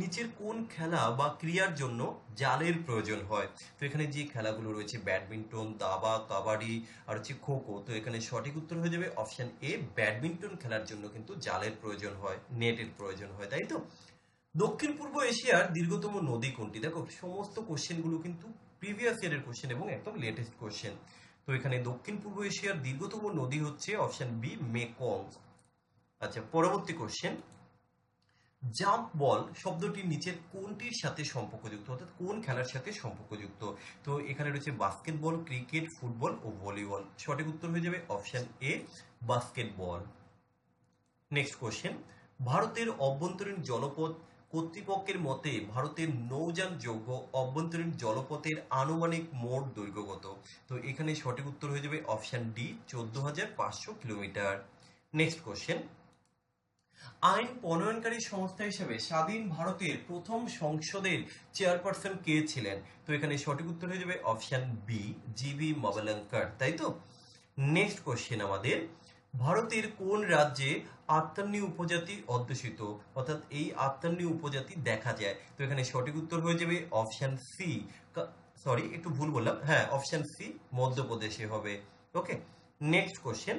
নিচের কোন খেলা বা ক্রিয়ার জন্য জালের প্রয়োজন হয়? তো এখানে যে খেলাগুলো রয়েছে ব্যাডমিন্টন, দাবা, কাবাডি আর হচ্ছে খোখো, তো এখানে সঠিক উত্তর হয়ে যাবে অপশন এ, ব্যাডমিন্টন খেলার জন্য কিন্তু জালের প্রয়োজন হয়, নেটের প্রয়োজন হয়, তাই তো? দক্ষিণ পূর্ব এশিয়ার দীর্ঘতম নদী কোনটি? দেখো সমস্ত কোশ্চেনগুলো কিন্তু প্রিভিয়াস ইয়ারের কোশ্চেন এবং একদম লেটেস্ট কোশ্চেন। তো এখানে দক্ষিণ পূর্ব এশিয়ার দীর্ঘতম নদী হচ্ছে অপশন বি, মেকং। আচ্ছা, পরবর্তী কোশ্চেন, জাম্প বল শব্দটি নিচের কোনটির সাথে সম্পর্কযুক্ত, অর্থাৎ কোন খেলার সাথে সম্পর্কযুক্ত? তো এখানে রয়েছে বাস্কেটবল, ক্রিকেট, ফুটবল ও ভলিবল। সঠিক উত্তর হয়ে যাবে অপশন এ, বাস্কেটবল। নেক্সট কোশ্চেন, ভারতের অভ্যন্তরীণ জলপথ কর্তৃপক্ষের মতে ভারতের নৌযান যোগ্য অভ্যন্তরীণ জলপথের আনুমানিক মোট দৈর্ঘ্য কত? তো এখানে সঠিক উত্তর হয়ে যাবে option D, 14,500 kilometre. Next question, আইন প্রণয়নকারী সংস্থা হিসেবে স্বাধীন ভারতের প্রথম সংসদের চেয়ারপারসন কে ছিলেন? তো এখানে সঠিক উত্তর হয়ে যাবে অপশন বি, জিবি মবলঙ্কর, তাই তো। নেক্সট কোশ্চেন আমাদের, ভারতের কোন রাজ্যে আত্মান্নি উপজাতি অধ্যুষিত, অর্থাৎ এই আত্মান্নি উপজাতি দেখা যায়? তো এখানে সঠিক উত্তর হয়ে যাবে অপশন সি, সরি একটু ভুল বললাম, হ্যাঁ অপশন সি, মধ্যপ্রদেশে হবে। ওকে, নেক্সট কোশ্চেন,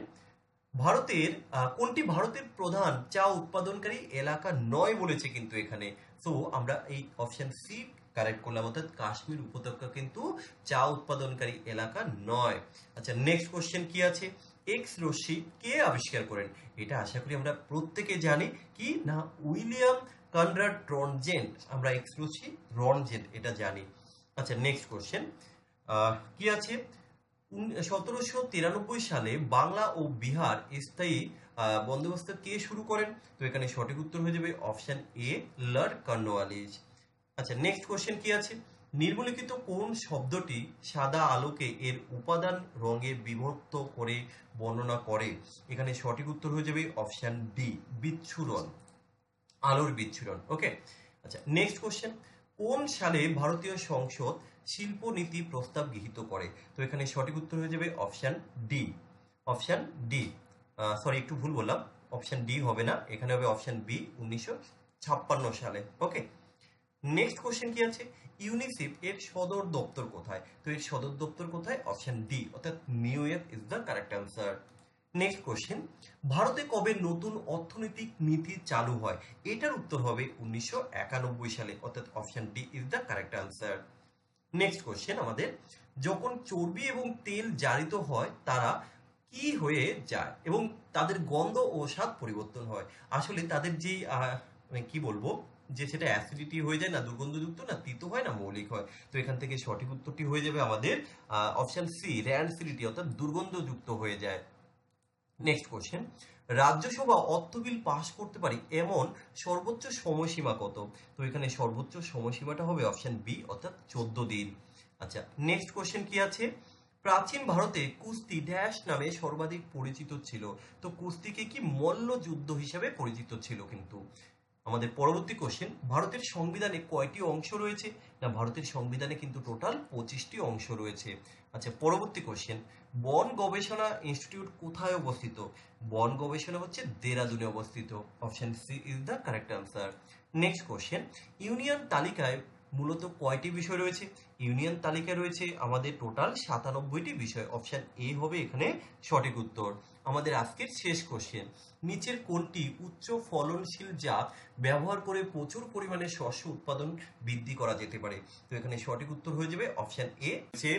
ভারতের কোনটি ভারতের প্রধান চা উৎপাদনকারী এলাকা নয় বলেছে কিন্তু এখানে। তো আমরা এই অপশন সি কারেক্ট করলাম, অর্থাৎ কাশ্মীর উপত্যকা কিন্তু চা উৎপাদনকারী এলাকা নয়। আচ্ছা, নেক্সট কোশ্চেন কি আছে, এক্স রশ্মি কে আবিষ্কার করেন? এটা আশা করি আমরা প্রত্যেকে জানি, কি না, উইলিয়াম কনরাড রনজেন্ট, আমরা এক্স রশ্মি রনজেন্ট এটা জানি। আচ্ছা, নেক্সট কোশ্চেন কি আছে, 1793 সালে বাংলা ও বিহার স্থায়ী বন্দোবস্ত কে শুরু করেন? তো এখানে সঠিক উত্তর হয়ে যাবে অপশন এ, লর্ড কর্নওয়ালিস। আচ্ছা, নেক্সট কোশ্চেন কি আছে, নিম্নলিখিত কোন শব্দটি সাদা আলোকে এর উপাদান রঙে বিভক্ত করে বর্ণনা করে? এখানে সঠিক উত্তর হয়ে যাবে অপশন ডি, বিচ্ছুরণ, আলোর বিচ্ছুরণ। ওকে, আচ্ছা, নেক্সট কোশ্চেন, কোন সালে ভারতীয় সংসদ শিল্প নীতি প্রস্তাব গৃহীত করে? তো এখানে সঠিক উত্তর হয়ে যাবে option D, option D, sorry একটু ভুল বললাম, অপশন ডি হবে না, এখানে হবে অপশন বি, 1956 সালে। ওকে, নেক্সট কোশ্চেন কি আছে, ইউনিসেফ এর সদর দপ্তর কোথায়? তো এর সদর দপ্তর কোথায়? অপশন ডি, অর্থাৎ new York is the correct answer. Next question, ভারতে কবে নতুন অর্থনৈতিক নীতি চালু হয়? এটার উত্তর হবে 1991 সালে, অর্থাৎ option D is the correct answer. Next question আমাদের, যখন চর্বি এবং তেল জারিত হয় তারা কি হয়ে যায় এবং তাদের গন্ধ ও স্বাদ পরিবর্তন হয়? আসলে তাদের যে মানে কি বলবো, যে সেটা অ্যাসিডিটি হয়ে যায় না, দুর্গন্ধযুক্ত না, তিতো হয় না, মৌলিক হয়। তো এখান থেকে সঠিক উত্তরটি হয়ে যাবে আমাদের অপশন সি, র্যান্সিডিটি, অর্থাৎ দুর্গন্ধযুক্ত হয়ে যায়। নেক্সট কোশ্চেন, রাজ্যসভা অর্থ বিল পাশ করতে পারে এমন সর্বোচ্চ সময়সীমা কত? তো এখানে সর্বোচ্চ সময়সীমাটা হবে অপশন বি, অর্থাৎ 14 দিন। আচ্ছা, নেক্সট কোশ্চেন কি আছে, প্রাচীন ভারতে কুস্তি ড্যাশ নামে সর্বাধিক পরিচিত ছিল? তো কুস্তিকে কি মল্লযুদ্ধ হিসাবে পরিচিত ছিল কিন্তু। আমাদের পরবর্তী কোশ্চেন, ভারতের সংবিধানে কয়টি অংশ রয়েছে? না, ভারতের সংবিধানে কিন্তু টোটাল 25টি অংশ রয়েছে। আচ্ছা, পরবর্তী কোশ্চেন, বন গবেষণা ইনস্টিটিউট কোথায় অবস্থিত? বন গবেষণা হচ্ছে দেরাদুনে অবস্থিত, option C is the correct answer. Next question, union তালিকায় মূলত কয়টি বিষয় রয়েছে? ইউনিয়ন তালিকায় রয়েছে আমাদের টোটাল 97টি বিষয়, অপশন এ হবে এখানে সঠিক উত্তর। আমাদের আজকের শেষ কোশ্চেন, নিচের কোনটি উচ্চ ফলনশীল জাত ব্যবহার করে প্রচুর পরিমাণে শস্য উৎপাদন বৃদ্ধি করা যেতে পারে? তো এখানে সঠিক উত্তর হয়ে যাবে অপশন এ, যে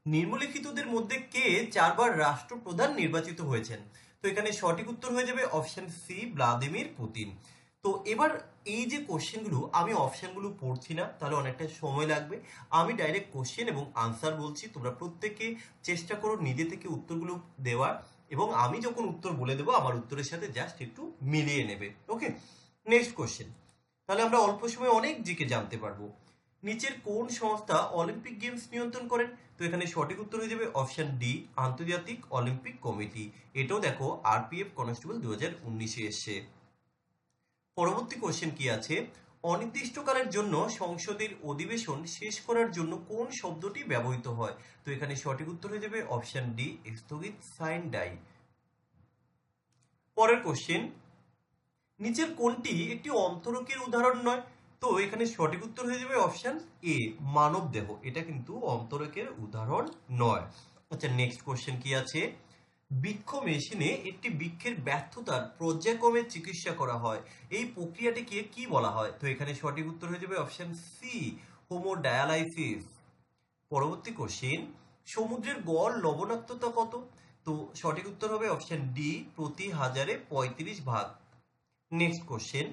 নিম্নলিখিতদের মধ্যে কে 4বার রাষ্ট্রপ্রধান নির্বাচিত হয়েছেন? তো এখানে সঠিক উত্তর হয়ে যাবে অপশন সি, ভ্লাদিমির পুতিন। তো এবার এই যে কোশ্চেনগুলো, আমি অপশনগুলো পড়ছি না, তাহলে অনেকটা সময় লাগবে। আমি ডাইরেক্ট কোশ্চেন এবং আনসার বলছি, তোমরা প্রত্যেকে চেষ্টা করো নিজে থেকে উত্তরগুলো দেওয়ার, এবং আমি যখন উত্তর বলে দেবো আমার উত্তরের সাথে জাস্ট একটু মিলিয়ে নেবে। ওকে, নেক্সট কোশ্চেন, তাহলে আমরা অল্প সময়ে অনেক জিকে জানতে পারবো। নিচের কোন সংস্থা অলিম্পিক গেমস নিয়ন্ত্রণ করেন? তো এখানে সঠিক উত্তর হয়ে যাবে অপশন ডি, আন্তর্জাতিক অলিম্পিক কমিটি। এটাও দেখো আরপিএফ কনস্টেবল 2019-এ এসছে। পরবর্তী কোশ্চেন কি আছে, অনির্দিষ্টকালের জন্য সংসদের অধিবেশন শেষ করার জন্য কোন শব্দটি ব্যবহৃত হয়? তো এখানে সঠিক উত্তর হয়ে যাবে অপশন ডি, স্থগিত সাইন ডাই। পরের কোশ্চেন, নিচের কোনটি একটি অন্তরকের উদাহরণ নয়? তো এখানে সঠিক উত্তর হয়ে যাবে অপশন এ, মানব দেহ, এটা কিন্তু অন্তরকের উদাহরণ নয়। আচ্ছা, নেক্সট কোশ্চেন কি আছে, বৃক্ষ মেশিনে একটি বৃক্ষের ব্যর্থতার পর্যায়ক্রমে চিকিৎসা করা হয়, এই প্রক্রিয়াটিকে কি বলা হয়? তো এখানে সঠিক উত্তর হয়ে যাবে অপশন সি, হোমোডায়ালাইসিস। পরবর্তী কোশ্চেন, সমুদ্রের গড় লবণাক্ততা কত? তো সঠিক উত্তর হবে অপশন ডি, প্রতি 1000-এ 35 ভাগ। নেক্সট কোশ্চেন,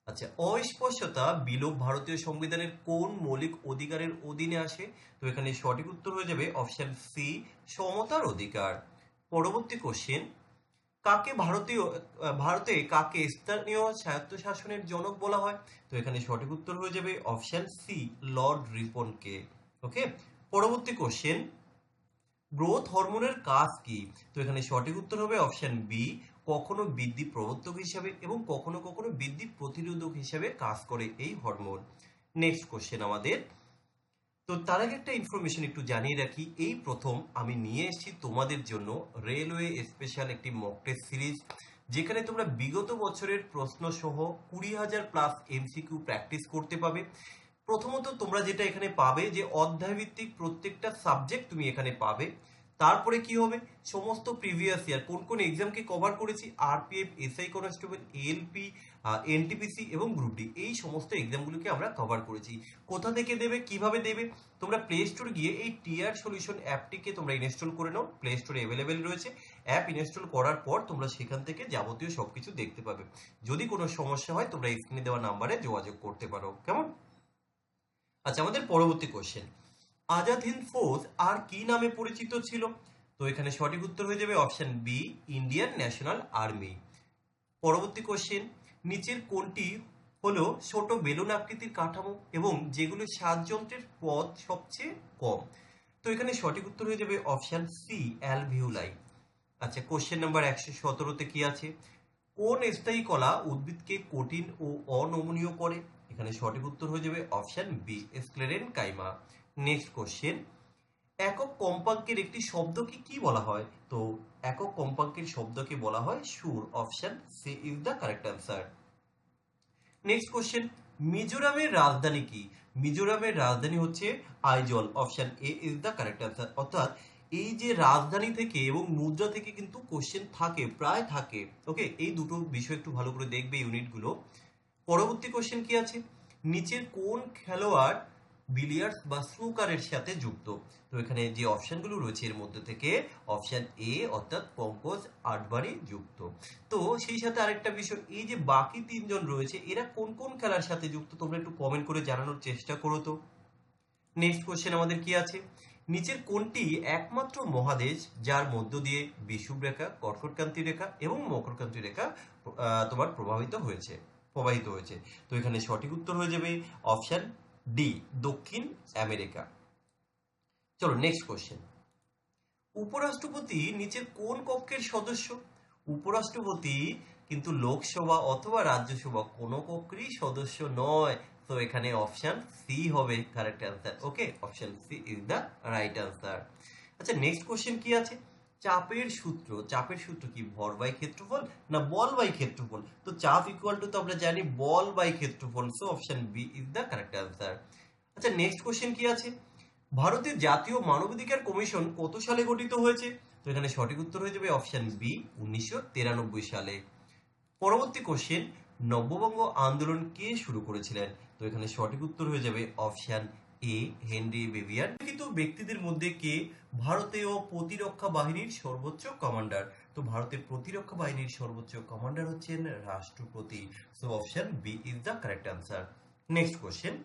আচ্ছা, অস্পৃশ্যতা বিলোপ ভারতীয় সংবিধানের কোন মৌলিক অধিকারের অধীনে আসে? তো এখানে সঠিক উত্তর হয়ে যাবে অপশন সি, সমতার অধিকার। পরবর্তী কোশ্চেন, ভারতে কাকে স্থানীয় স্বায়ত্তশাসনের জনক বলা হয়? তো এখানে সঠিক উত্তর হয়ে যাবে অপশন সি, লর্ড রিপনকে। ওকে, পরবর্তী কোশ্চেন, গ্রোথ হরমোনের কাজ কি? তো এখানে সঠিক উত্তর হবে অপশন বি, কখনো বৃদ্ধি প্রবর্তক হিসাবে এবং কখনো কখনো বৃদ্ধি প্রতিরোধক হিসাবে কাজ করে এই হরমোন। নেক্সট কোশ্চেন আমাদের, তো তার আগে একটা ইনফরমেশন একটু জানিয়ে রাখি, এই প্রথম আমি নিয়ে এসেছি তোমাদের জন্য রেলওয়ে স্পেশাল একটি মক টেস্ট সিরিজ, যেখানে তোমরা বিগত বছরের প্রশ্ন সহ 20,000 প্লাস এমসিকিউ প্র্যাকটিস করতে পাবে। প্রথমত তোমরা যেটা এখানে পাবে যে অধ্যায় ভিত্তিক প্রত্যেকটা সাবজেক্ট তুমি এখানে পাবে। তারপরে কি হবে, সমস্ত প্রিভিয়াস ইয়ার কোন কোন এক্সামকে কভার করেছি, RPF, SI constable, ALP, NTPC এবং গ্রুপ ডি, এই সমস্ত এক্সামগুলোকে আমরা কভার করেছি। কোথা থেকে দেবে, কিভাবে দেবে, তোমরা প্লে স্টোর গিয়ে এই টিআর সলিউশন অ্যাপটিকে তোমরা ইনস্টল করে নাও। প্লে স্টোরে অ্যাভেলেবেল রয়েছে। অ্যাপ ইনস্টল করার পর তোমরা সেখান থেকে যাবতীয় সবকিছু দেখতে পাবে। যদি কোনো সমস্যা হয় তোমরা স্ক্রিনে দেওয়া নাম্বারে যোগাযোগ করতে পারো। কেমন? আচ্ছা, আমাদের পরবর্তী কোশ্চেন, আজাদ হিন্দ ফৌজ আর কি নামে পরিচিত ছিল? তো এখানে সঠিক উত্তর হয়ে যাবে option B, Indian National Army. পরবর্তী কোশ্চেন, নিচের কোনটি হলো ছোট বেলুন আকৃতির কাঠামো এবং যেগুলো শ্বাসযন্ত্রের পথ সবচেয়ে কম? তো এখানে সঠিক উত্তর হয়ে যাবে অপশন সি, অ্যালভিউলাই। আচ্ছা, কোশ্চেন নাম্বার 117তে কি আছে? কোন স্থায়ী কলা উদ্ভিদকে কঠিন ও অনমনীয় করে? এখানে সঠিক উত্তর হয়ে যাবে option B, sclerenchyma. Next question, একক কম্পাঙ্কের একটি শব্দকে কি বলা হয়? তো একক কম্পাঙ্কের শব্দকে বলা হয় সুর। Option C is the correct answer. Next question, মিজোরামের রাজধানী কি? মিজোরামের রাজধানী হচ্ছে Aizawl. Option A is the correct answer. অর্থাৎ এই যে রাজধানী থেকে এবং মুদ্রা থেকে কিন্তু কোশ্চেন থাকে, প্রায় থাকে। ওকে, এই দুটো বিষয় একটু ভালো করে দেখবে ইউনিটগুলো। পরবর্তী কোশ্চেন কি আছে? নিচের কোন খেলোয়াড় বিলিয়ার্ডস বা স্নুকারের সাথে যুক্ত? তো এখানে যে অপশনগুলো রয়েছে এর মধ্যে থেকে অপশন এ অর্থাৎ পঙ্কজ আডবাণী যুক্ত। তো সেই সাথে আরেকটা বিষয়, এই যে বাকি তিনজন রয়েছে এরা কোন কোন খেলার সাথে যুক্ত, তোমরা একটু কমেন্ট করে জানানোর চেষ্টা করো তো। নেক্সট কোশ্চেন আমাদের কি আছে? নিচের কোনটি একমাত্র মহাদেশ যার মধ্য দিয়ে বিষুব রেখা, কর্কটক্রান্তি রেখা এবং মকরক্রান্তি রেখা তোমার প্রবাহিত হয়েছে? তো এখানে সঠিক উত্তর হয়ে যাবে অপশন ডি, দক্ষিণ আমেরিকা। চলো নেক্সট কোশ্চেন, উপরাষ্ট্রপতি নিচের কোন কক্ষের সদস্য? উপরাষ্ট্রপতি কিন্তু লোকসভা অথবা রাজ্যসভা কোনো কক্ষেরই সদস্য নয়। তো এখানে অপশন সি হবে correct answer. Okay, option C is the right answer. আচ্ছা, নেক্সট কোশ্চেন কি আছে? চাপের সূত্র কি ভর বাই ক্ষেত্রফল না বল বাই ক্ষেত্রফল? তো চাপ ইকুয়াল টু তো আমরা জানি বল বাই ক্ষেত্রফল। So option B is the correct answer. আচ্ছা, নেক্সট কোশ্চেন কি আছে? ভারতের জাতীয় মানবাধিকার কমিশন কত সালে গঠিত হয়েছে? তো এখানে সঠিক উত্তর হয়ে যাবে অপশন বি, 1993 সালে। পরবর্তী কোশ্চেন, নব্যবঙ্গ আন্দোলন কে শুরু করেছিলেন? তো এখানে সঠিক উত্তর হয়ে যাবে অপশন এ, হেনরি বেভিয়ার। কিন্তু ব্যক্তিদের মধ্যে কে ভারতীয় প্রতিরক্ষা বাহিনীর সর্বোচ্চ কমান্ডার? তো ভারতের প্রতিরক্ষা বাহিনীর সর্বোচ্চ কমান্ডার হচ্ছেন রাষ্ট্রপতি। So option B is the correct answer. Next question,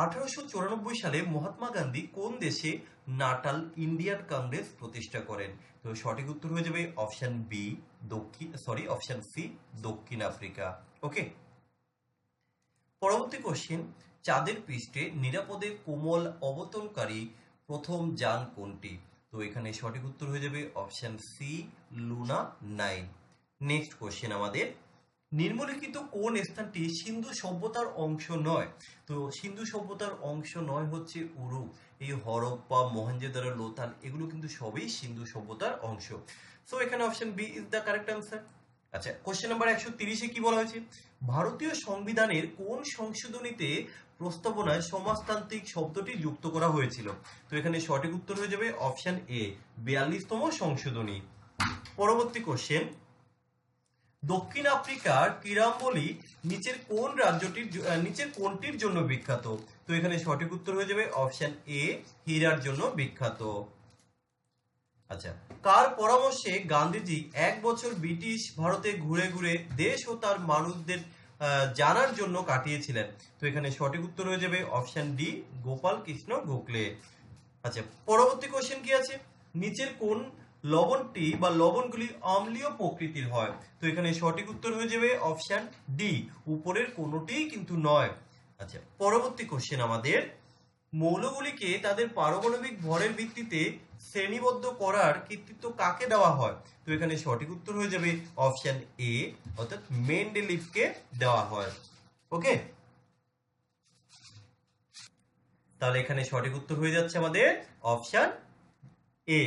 1894 সালে মহাত্মা গান্ধী কোন দেশে নাটাল ইন্ডিয়ান কংগ্রেস প্রতিষ্ঠা করেন? তো সঠিক উত্তর হয়ে যাবে অপশন বি, অপশন সি, দক্ষিণ আফ্রিকা। ওকে, পরবর্তী কোশ্চেন, চাঁদের পৃষ্ঠে নিরাপদে কোমল অবতরণকারী প্রথম যান কোনটি? তো এখানে সঠিক উত্তর হয়ে যাবে option C, Luna 9। Next question আমাদের, নিম্নলিখিত কোন স্থানটি সিন্ধু সভ্যতার অংশ নয়? তো সিন্ধু সভ্যতার অংশ নয় হচ্ছে উরুক। এই হরপ্পা, মহেঞ্জোদারো, লোথাল এগুলো কিন্তু সবই সিন্ধু সভ্যতার অংশ। সো এখানে option B is the correct answer. আচ্ছা, কোশ্চেন নাম্বার 130-এ কি বলা হয়েছে? ভারতীয় সংবিধানের কোন সংশোধনীতে প্রস্তাবনায় সমাজতান্ত্রিক শব্দটি যুক্ত করা হয়েছিল? তো এখানে সঠিক উত্তর হয়ে যাবে অপশন এ, 42তম সংশোধনী। পরবর্তী কোশ্চেন, দক্ষিণ আফ্রিকার ক্রীড়াঙ্গলি নিচের কোনটির জন্য বিখ্যাত? তো এখানে সঠিক উত্তর হয়ে যাবে অপশন এ, হীরার জন্য বিখ্যাত। আচ্ছা, কার পরামর্শে গান্ধীজি 1 বছর ব্রিটিশ ভারতে ঘুরে ঘুরে দেশ ও তার মানুষদের জানার জন্য কাটিয়েছিলেন? তো এখানে সঠিক উত্তর হয়ে যাবে অপশন ডি, গোপাল কৃষ্ণ গোখলে। আচ্ছা, পরবর্তী কোশ্চেন কি আছে? নিচের কোন লবণটি বা লবণগুলি অম্লীয় প্রকৃতির হয়? তো এখানে সঠিক উত্তর হয়ে যাবে অপশন ডি, উপরের কোনোটিই কিন্তু নয়। আচ্ছা, পরবর্তী কোশ্চেন আমাদের, মৌলগুলিকে তাদের পারমাণবিক ভরের ভিত্তিতে শ্রেণীবদ্ধ করার কৃতিত্ব কাকে দেওয়া হয়? তো এখানে সঠিক উত্তর হয়ে যাবে অপশন এ, অর্থাৎ মেন্ডেলিভকে দেওয়া হয়। ওকে, তাহলে এখানে সঠিক উত্তর হয়ে যাচ্ছে আমাদের অপশন এ।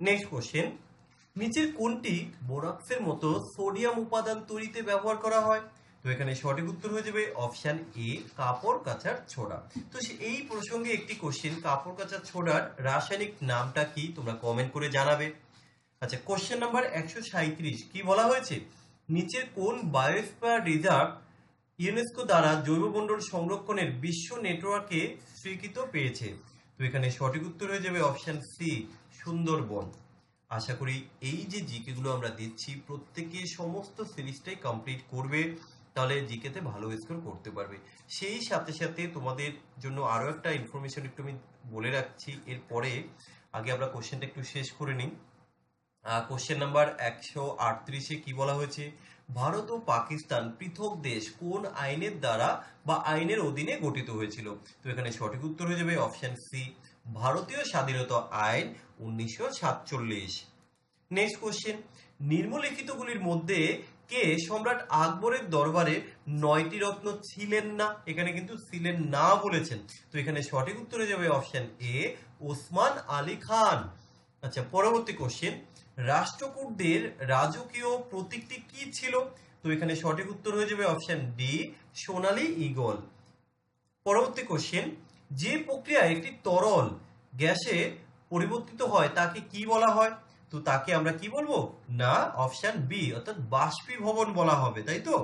নেক্সট কোশ্চেন, নিচের কোনটি বোরাক্সের মতো সোডিয়াম উপাদান তৈরিতে ব্যবহার করা হয়? তো এখানে সঠিক উত্তর হয়ে যাবে অপশন এ, কাপড় কাচার ছোড়া। তো এই প্রসঙ্গে একটি কোশ্চেন, কাপড় কাচার ছোড়ার রাসায়নিক নামটা কি তোমরা কমেন্ট করে জানাবে। আচ্ছা, কোশ্চেন নাম্বার 137 কি বলা হয়েছে? নিচের কোন বায়োস্ফিয়ার রিজার্ভ ইউনেস্কো দ্বারা জৈবমণ্ডল সংরক্ষণের বিশ্ব নেটওয়ার্কে স্বীকৃত পেয়েছে? তো এখানে সঠিক উত্তর হয়ে যাবে অপশন সি, সুন্দরবন। আশা করি এই যে জিকে গুলো আমরা দিচ্ছি প্রত্যেকে সমস্ত সিরিজটাই কমপ্লিট করবে, তাহলে জিকেতে ভালো স্কোর করতে পারবে। সেই সাথে সাথে তোমাদের জন্য আরো একটা ইনফরমেশন একটু আমি বলে রাখছি, এরপরে আগে আমরা কোশ্চেনটা একটু শেষ করে নিই। কোশ্চেন নাম্বার 138-এ কি বলা হয়েছে? ভারত ও পাকিস্তান পৃথক দেশ কোন আইনের দ্বারা বা আইনের অধীনে গঠিত হয়েছিল? তো এখানে সঠিক উত্তর হয়ে যাবে অপশন সি, ভারতীয় স্বাধীনতা আইন 1947। নেক্সট কোশ্চেন, নিম্নলিখিতগুলির মধ্যে কে সম্রাট আকবরের দরবারে 9টি রত্ন ছিলেন না? এখানে কিন্তু ছিলেন না বলেছেন। তো এখানে সঠিক উত্তর হয়ে যাবে অপশন এ, ওসমান আলী খান। আচ্ছা, পরবর্তী কোশ্চেন, রাষ্ট্রকূটদের রাজকীয় প্রতীকটি কি ছিল? তো এখানে সঠিক উত্তর হয়ে যাবে অপশন ডি, সোনালী ঈগল। পরবর্তী কোশ্চেন, যে প্রক্রিয়ায় একটি তরল গ্যাসে পরিবর্তিত হয় তাকে কি বলা হয়? তো তাকে আমরা কি বলবো? না, অপশন বি, অর্থাৎ বাষ্পীভবন বলা হবে, তাই তো?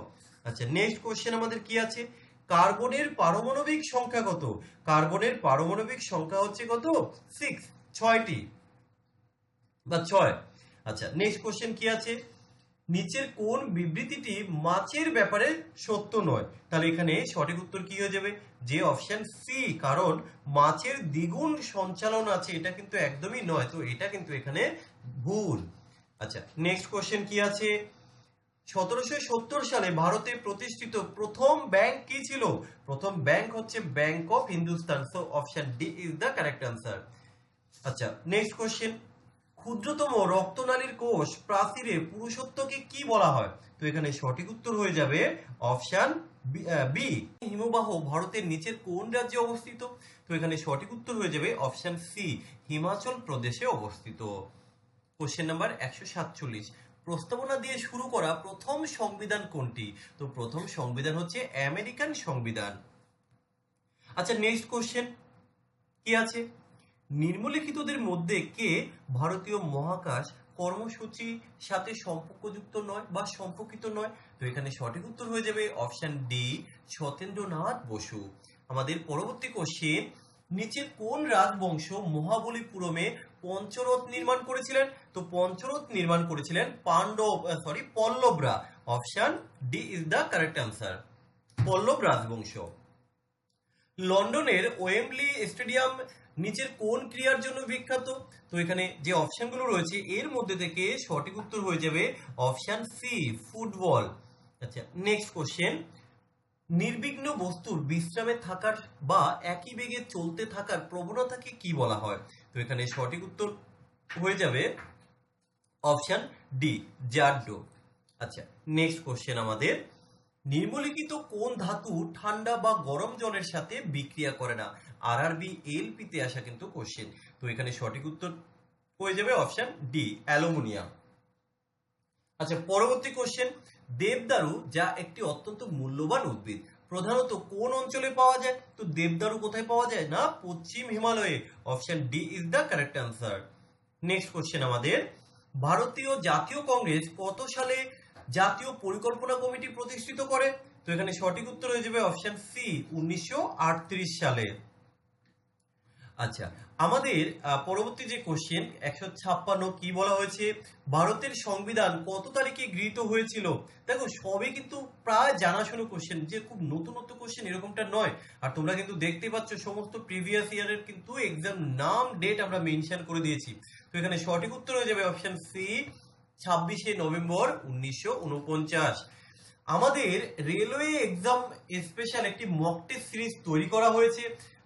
আচ্ছা, নেক্সট কোশ্চেন আমাদের কি আছে? কার্বনের পারমাণবিক সংখ্যা কত? কার্বনের পারমাণবিক সংখ্যা হচ্ছে কত? 6, 6টি বা 6। আচ্ছা, নেক্সট কোশ্চেন কি আছে? নিচের কোন বিবৃতিটি মাছের ব্যাপারে সত্য নয়? তাহলে এখানে সঠিক উত্তর কি হয়ে যাবে? যে অপশন সি, কারণ মাছের দ্বিগুণ সঞ্চালন আছে, এটা কিন্তু একদমই নয়, তো এটা কিন্তু এখানে ভুল। আচ্ছা, নেক্সট কোশ্চেন কি আছে? 1770 সালে ভারতে প্রতিষ্ঠিত প্রথম ব্যাংক কি ছিল? প্রথম ব্যাংক হচ্ছে bank of Hindustan. So option D is the correct answer. আচ্ছা, নেক্সট কোশ্চেন, ক্ষুদ্রতম রক্তনালীর কোষ প্রাচীরে পুরুষত্বকে কি বলা হয়? তো এখানে সঠিক উত্তর হয়ে যাবে অপশন বি, হিমবাহ ভারতের নিচের কোন রাজ্যে অবস্থিত? তো এখানে সঠিক উত্তর হয়ে যাবে অপশন সি, হিমাচল প্রদেশে অবস্থিত। কোশ্চেন নাম্বার 147, প্রস্তাবনা দিয়ে শুরু করা প্রথম সংবিধান কোনটি? তো প্রথম সংবিধান হচ্ছে আমেরিকান সংবিধান। আচ্ছা, নেক্সট কোশ্চেন কি আছে? নিম্নলিখিতদের মধ্যে কে ভারতীয় মহাকাশ কর্মসূচির সাথে সম্পর্কযুক্ত নয় বা সম্পর্কিত নয়? তো এখানে সঠিক উত্তর হয়ে যাবে অপশন ডি, সত্যেন্দ্রনাথ বসু। আমাদের পরবর্তী কোশ্চেন, নিচের কোন রাজবংশ মহাবলীপুরমে পঞ্চরথ নির্মাণ করেছিলেন? তো পঞ্চরথ নির্মাণ করেছিলেন পল্লবরা। Option D is the correct answer, Pallava রাজবংশ। লন্ডনের ওয়েম্বলি স্টেডিয়াম নিচের কোন ক্রীড়ার জন্য বিখ্যাত? তো এখানে যে অপশনগুলো রয়েছে এর মধ্যে থেকে সঠিক উত্তর হয়ে যাবে অপশন সি, ফুটবল। আচ্ছা, নেক্সট কোশ্চেন, নির্বিঘ্ন বস্তুর বিশ্রামে থাকার বা একই বেগে চলতে থাকার প্রবণতাকে কি বলা হয়? তো এখানে সঠিক উত্তর হয়ে যাবে অপশন ডি, জাড্ডো। আচ্ছা, নেক্সট কোশ্চেন আমাদের, নিম্নলিখিত কোন ধাতু ঠান্ডা বা গরম জলের সাথে বিক্রিয়া করে না? আরআরবি এলপি তে আসা কিন্তু কোশ্চেন। তো এখানে সঠিক উত্তর হয়ে যাবে অপশন ডি, অ্যালুমিনিয়াম। আচ্ছা, পরবর্তী কোশ্চেন, দেবদারু যা একটি অত্যন্ত মূল্যবান উদ্ভিদ প্রধানত কোন অঞ্চলে পাওয়া যায়? তো দেবদারু কোথায় পাওয়া যায়? না, পশ্চিম হিমালয়ে। Option D is the correct answer. Next question আমাদের, ভারতীয় জাতীয় কংগ্রেস কত সালে জাতীয় পরিকল্পনা কমিটি প্রতিষ্ঠিত করে? তো এখানে সঠিক উত্তর হয়ে যাবে অপশন সি, 1938 সালে। আচ্ছা, আমাদের পরবর্তী যে কোশ্চেন 156 কি বলা হয়েছে? ভারতের সংবিধান কত তারিখে গৃহীত হয়েছিল? দেখো, সবই কিন্তু প্রায় জানাশোনা কোশ্চেন, যে খুব নতুন নতুন কোশ্চেন এরকমটা নয়। আর তোমরা কিন্তু দেখতে পাচ্ছ সমস্ত প্রিভিয়াস ইয়ারের কিন্তু এক্সাম নাম, ডেট আমরা মেনশন করে দিয়েছি। তো এখানে সঠিক উত্তর হয়ে যাবে অপশন সি, 26শে নভেম্বর 1949। আমাদের রেলওয়ে এক্সাম স্পেশাল একটি মক টেস্ট সিরিজ তৈরি করা হয়েছে।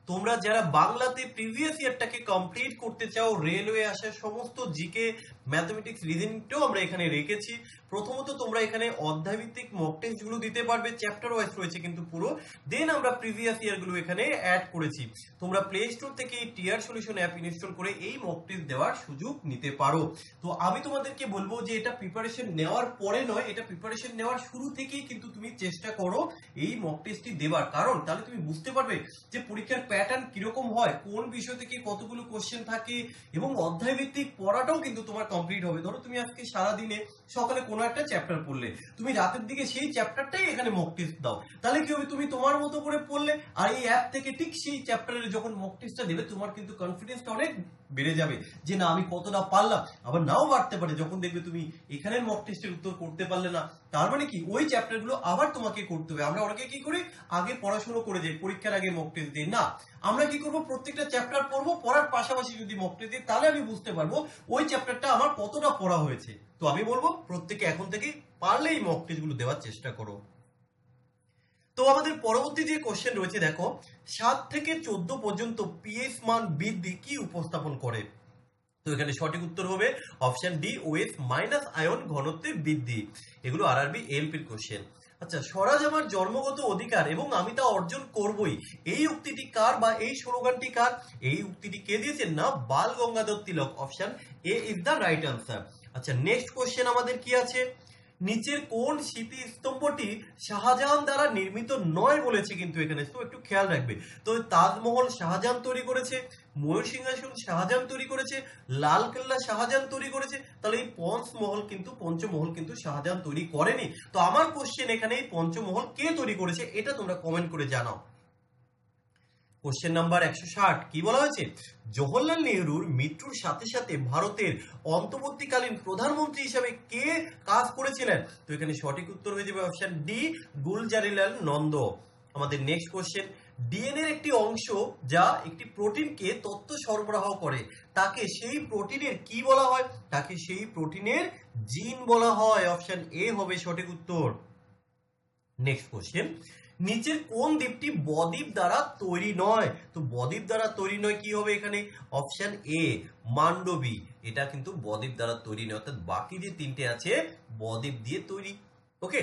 তোমরা যারা বাংলাতে প্রিভিয়াস ইয়ারটাকে কমপ্লিট করতে চাও, রেলওয়ে আসা সমস্ত জিকে, ম্যাথমেটিক্স, রিজনিংটাও আমরা এখানে রেখেছি। প্রথমত তোমরা এখানে অধ্যায়ভিত্তিক মক টেস্ট গুলো দিতে পারবে, চ্যাপ্টার ওয়াইজ রয়েছে কিন্তু পুরো। দেন আমরা প্রিভিয়াস ইয়ার গুলো এখানে অ্যাড করেছি। তোমরা প্লে স্টোর থেকে টিআর সলিউশন অ্যাপ ইনস্টল করে এই মক টেস্ট দেওয়ার সুযোগ নিতে পারো। তো আমি তোমাদেরকে বলবো যে এটা প্রিপারেশন নেওয়ার পরে নয়, এটা প্রিপারেশন নেওয়ার শুরু থেকেই কিন্তু তুমি চেষ্টা করো এই মক টেস্টটি দেওয়ার। কারণ তাহলে তুমি বুঝতে পারবে যে পরীক্ষার প্যাটার্ন কিরকম হয়, কোন বিষয় থেকে কতগুলো কোশ্চেন থাকে, এবং অধ্যায় ভিত্তিক পড়াটাও কিন্তু তোমার কমপ্লিট হবে। ধরো তুমি আজকে সারা দিনে সকালে কোনো একটা চ্যাপ্টার পড়লে, তুমি রাতের দিকে সেই চ্যাপ্টারটাই এখানে মক টেস্ট দাও, তাহলে কি হবে, তুমি তোমার মতো করে পড়লে, আর এই অ্যাপ থেকে ঠিক সেই চ্যাপ্টারের যখন মক টেস্টটা দেবে তোমার কিন্তু কনফিডেন্সটা অনেক বেড়ে যাবে যে না আমি কতটা পারলাম। আবার নাও বাড়তে পারে যখন দেখবে তুমি এখানের মক টেস্টের উত্তর করতে পারলে না, তার মানে কি ওই চ্যাপ্টারগুলো আবার তোমাকে করতে হবে। আমরা অনেকে কি করি, আগে পড়াশোনা করে যাই, পরীক্ষার আগে মক টেস্ট দিই না। আমরা কি করব, প্রত্যেকটা চ্যাপ্টার পড়বো, পড়ার পাশাপাশি যদি মক টেস্ট দিই তাহলে আমি বুঝতে পারবো ওই চ্যাপ্টারটা আমার কতটা পড়া হয়েছে। তো আমি বলবো প্রত্যেকে এখন থেকে পারলেই মক টেস্ট গুলো দেওয়ার চেষ্টা করো। তো আমাদের পরবর্তী যে কোশ্চেন রয়েছে দেখো, 7 থেকে 14 পর্যন্ত পিএস মান বৃদ্ধি কি উপস্থাপন করে? তো এখানে সঠিক উত্তর হবে option D, OS minus ion ঘনত্বের বৃদ্ধি। এগুলো আরআরবি এলপির কোশ্চেন। আচ্ছা, স্বরাজ আমার জন্মগত অধিকার এবং আমি তা অর্জন করবই, এই উক্তিটি কার বা এই স্লোগানটি কার? এই উক্তিটি কে দিয়েছেন না Bal Gangadhar Tilak. Option A is the right answer. আচ্ছা, নেক্সট কোশ্চেন আমাদের কি আছে, নিচের কোন স্মৃতিস্তম্ভটি শাহজাহান দ্বারা নির্মিত নয় বলেছে কিন্তু এখানে, তো একটু খেয়াল রাখবে। তো তাজমহল শাহজাহান তৈরি করেছে, ময়ূর সিংহাসন শাহজাহান তৈরি করেছে, লালকেল্লা শাহজাহান তৈরি করেছে, তাহলে এই পঞ্চমহল কিন্তু শাহজাহান তৈরি করেনি। তো আমার কোশ্চেন এখানে এই পঞ্চমহল কে তৈরি করেছে এটা তোমরা কমেন্ট করে জানাও। কোশ্চেন নাম্বার 160 কি বলা হয়েছে, জওহরলাল নেহরুর মৃত্যুর সাথে সাথে ভারতের অন্তর্বর্তীকালীন প্রধানমন্ত্রী হিসেবে কে কাজ করেছিলেন? তো এখানে সঠিক উত্তর হয়ে যাবে অপশন ডি, গুলজারিলাল নন্দ। আমাদের নেক্সট কোশ্চেন, ডিএনএর একটি অংশ যা একটি প্রোটিনকে তথ্য সরবরাহ করে, তাকে সেই প্রোটিনের কি বলা হয়? তাকে সেই প্রোটিনের জিন বলা হয়। অপশন এ হবে সঠিক উত্তর। নেক্সট কোশ্চেন, নিচের কোন দ্বীপটি বদ্বীপ দ্বারা তৈরি নয়? তো বদ্বীপ দ্বারা তৈরি নয় কি হবে এখানে? Option A, Mandovi. এটা কিন্তু বদ্বীপ দ্বারা তৈরি নয়, অর্থাৎ বাকি যে তিনটে আছে বদ্বীপ দিয়ে তৈরি। ওকে,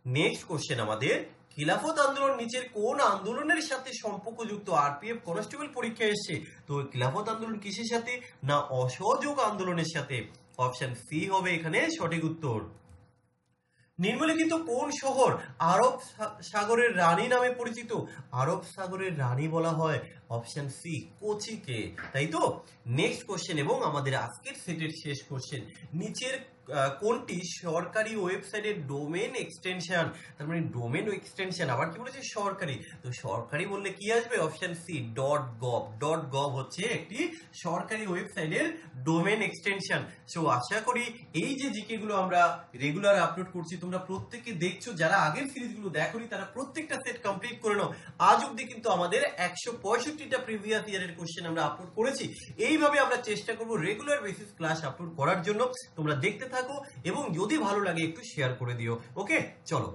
নেক্সট কোশ্চেন আমাদের, খিলাফত আন্দোলন নিচের কোন আন্দোলনের সাথে সম্পর্কযুক্ত? আরপিএফ কনস্টেবল পরীক্ষা এসছে, তো খিলাফত আন্দোলন কিসের সাথে? না অসহযোগ আন্দোলনের সাথে। অপশন সি হবে এখানে সঠিক উত্তর। নিম্নলিখিত কোন শহর আরব সাগরের রানী নামে পরিচিত? আরব সাগরের রানী বলা হয় অপশন সি, কোচিকে, তাই তো? নেক্সট কোশ্চেন এবং আমাদের আজকের সেটের শেষ কোশ্চেন, নিচের কোনটি সরকারি ওয়েবসাইটের ডোমেন এক্সটেনশন? তার মানে ডোমেন এক্সটেনশন, আবার কি বলেছে সরকারি, তো সরকারি বললে কি আসবে? Option C, .gov। .gov হচ্ছে একটি সরকারি ওয়েবসাইটের ডোমেন এক্সটেনশন। সো আশা করি এই যে জিকে গুলো আমরা রেগুলার আপলোড করছি তোমরা প্রত্যেকে দেখছো, যারা আগের সিরিজগুলো দেখোনি তারা প্রত্যেকটা সেট কমপ্লিট করে নাও। আজ অব্দি কিন্তু আমাদের 165টা প্রিভিয়াস ইয়ারের কোশ্চেন আমরা আপলোড করেছি। এইভাবে আমরা চেষ্টা করব রেগুলার বেসিস ক্লাস আপলোড করার জন্য। তোমরা দেখতে থাকো এবং যদি ভালো লাগে একটু শেয়ার করে দিও। ওকে, চলো।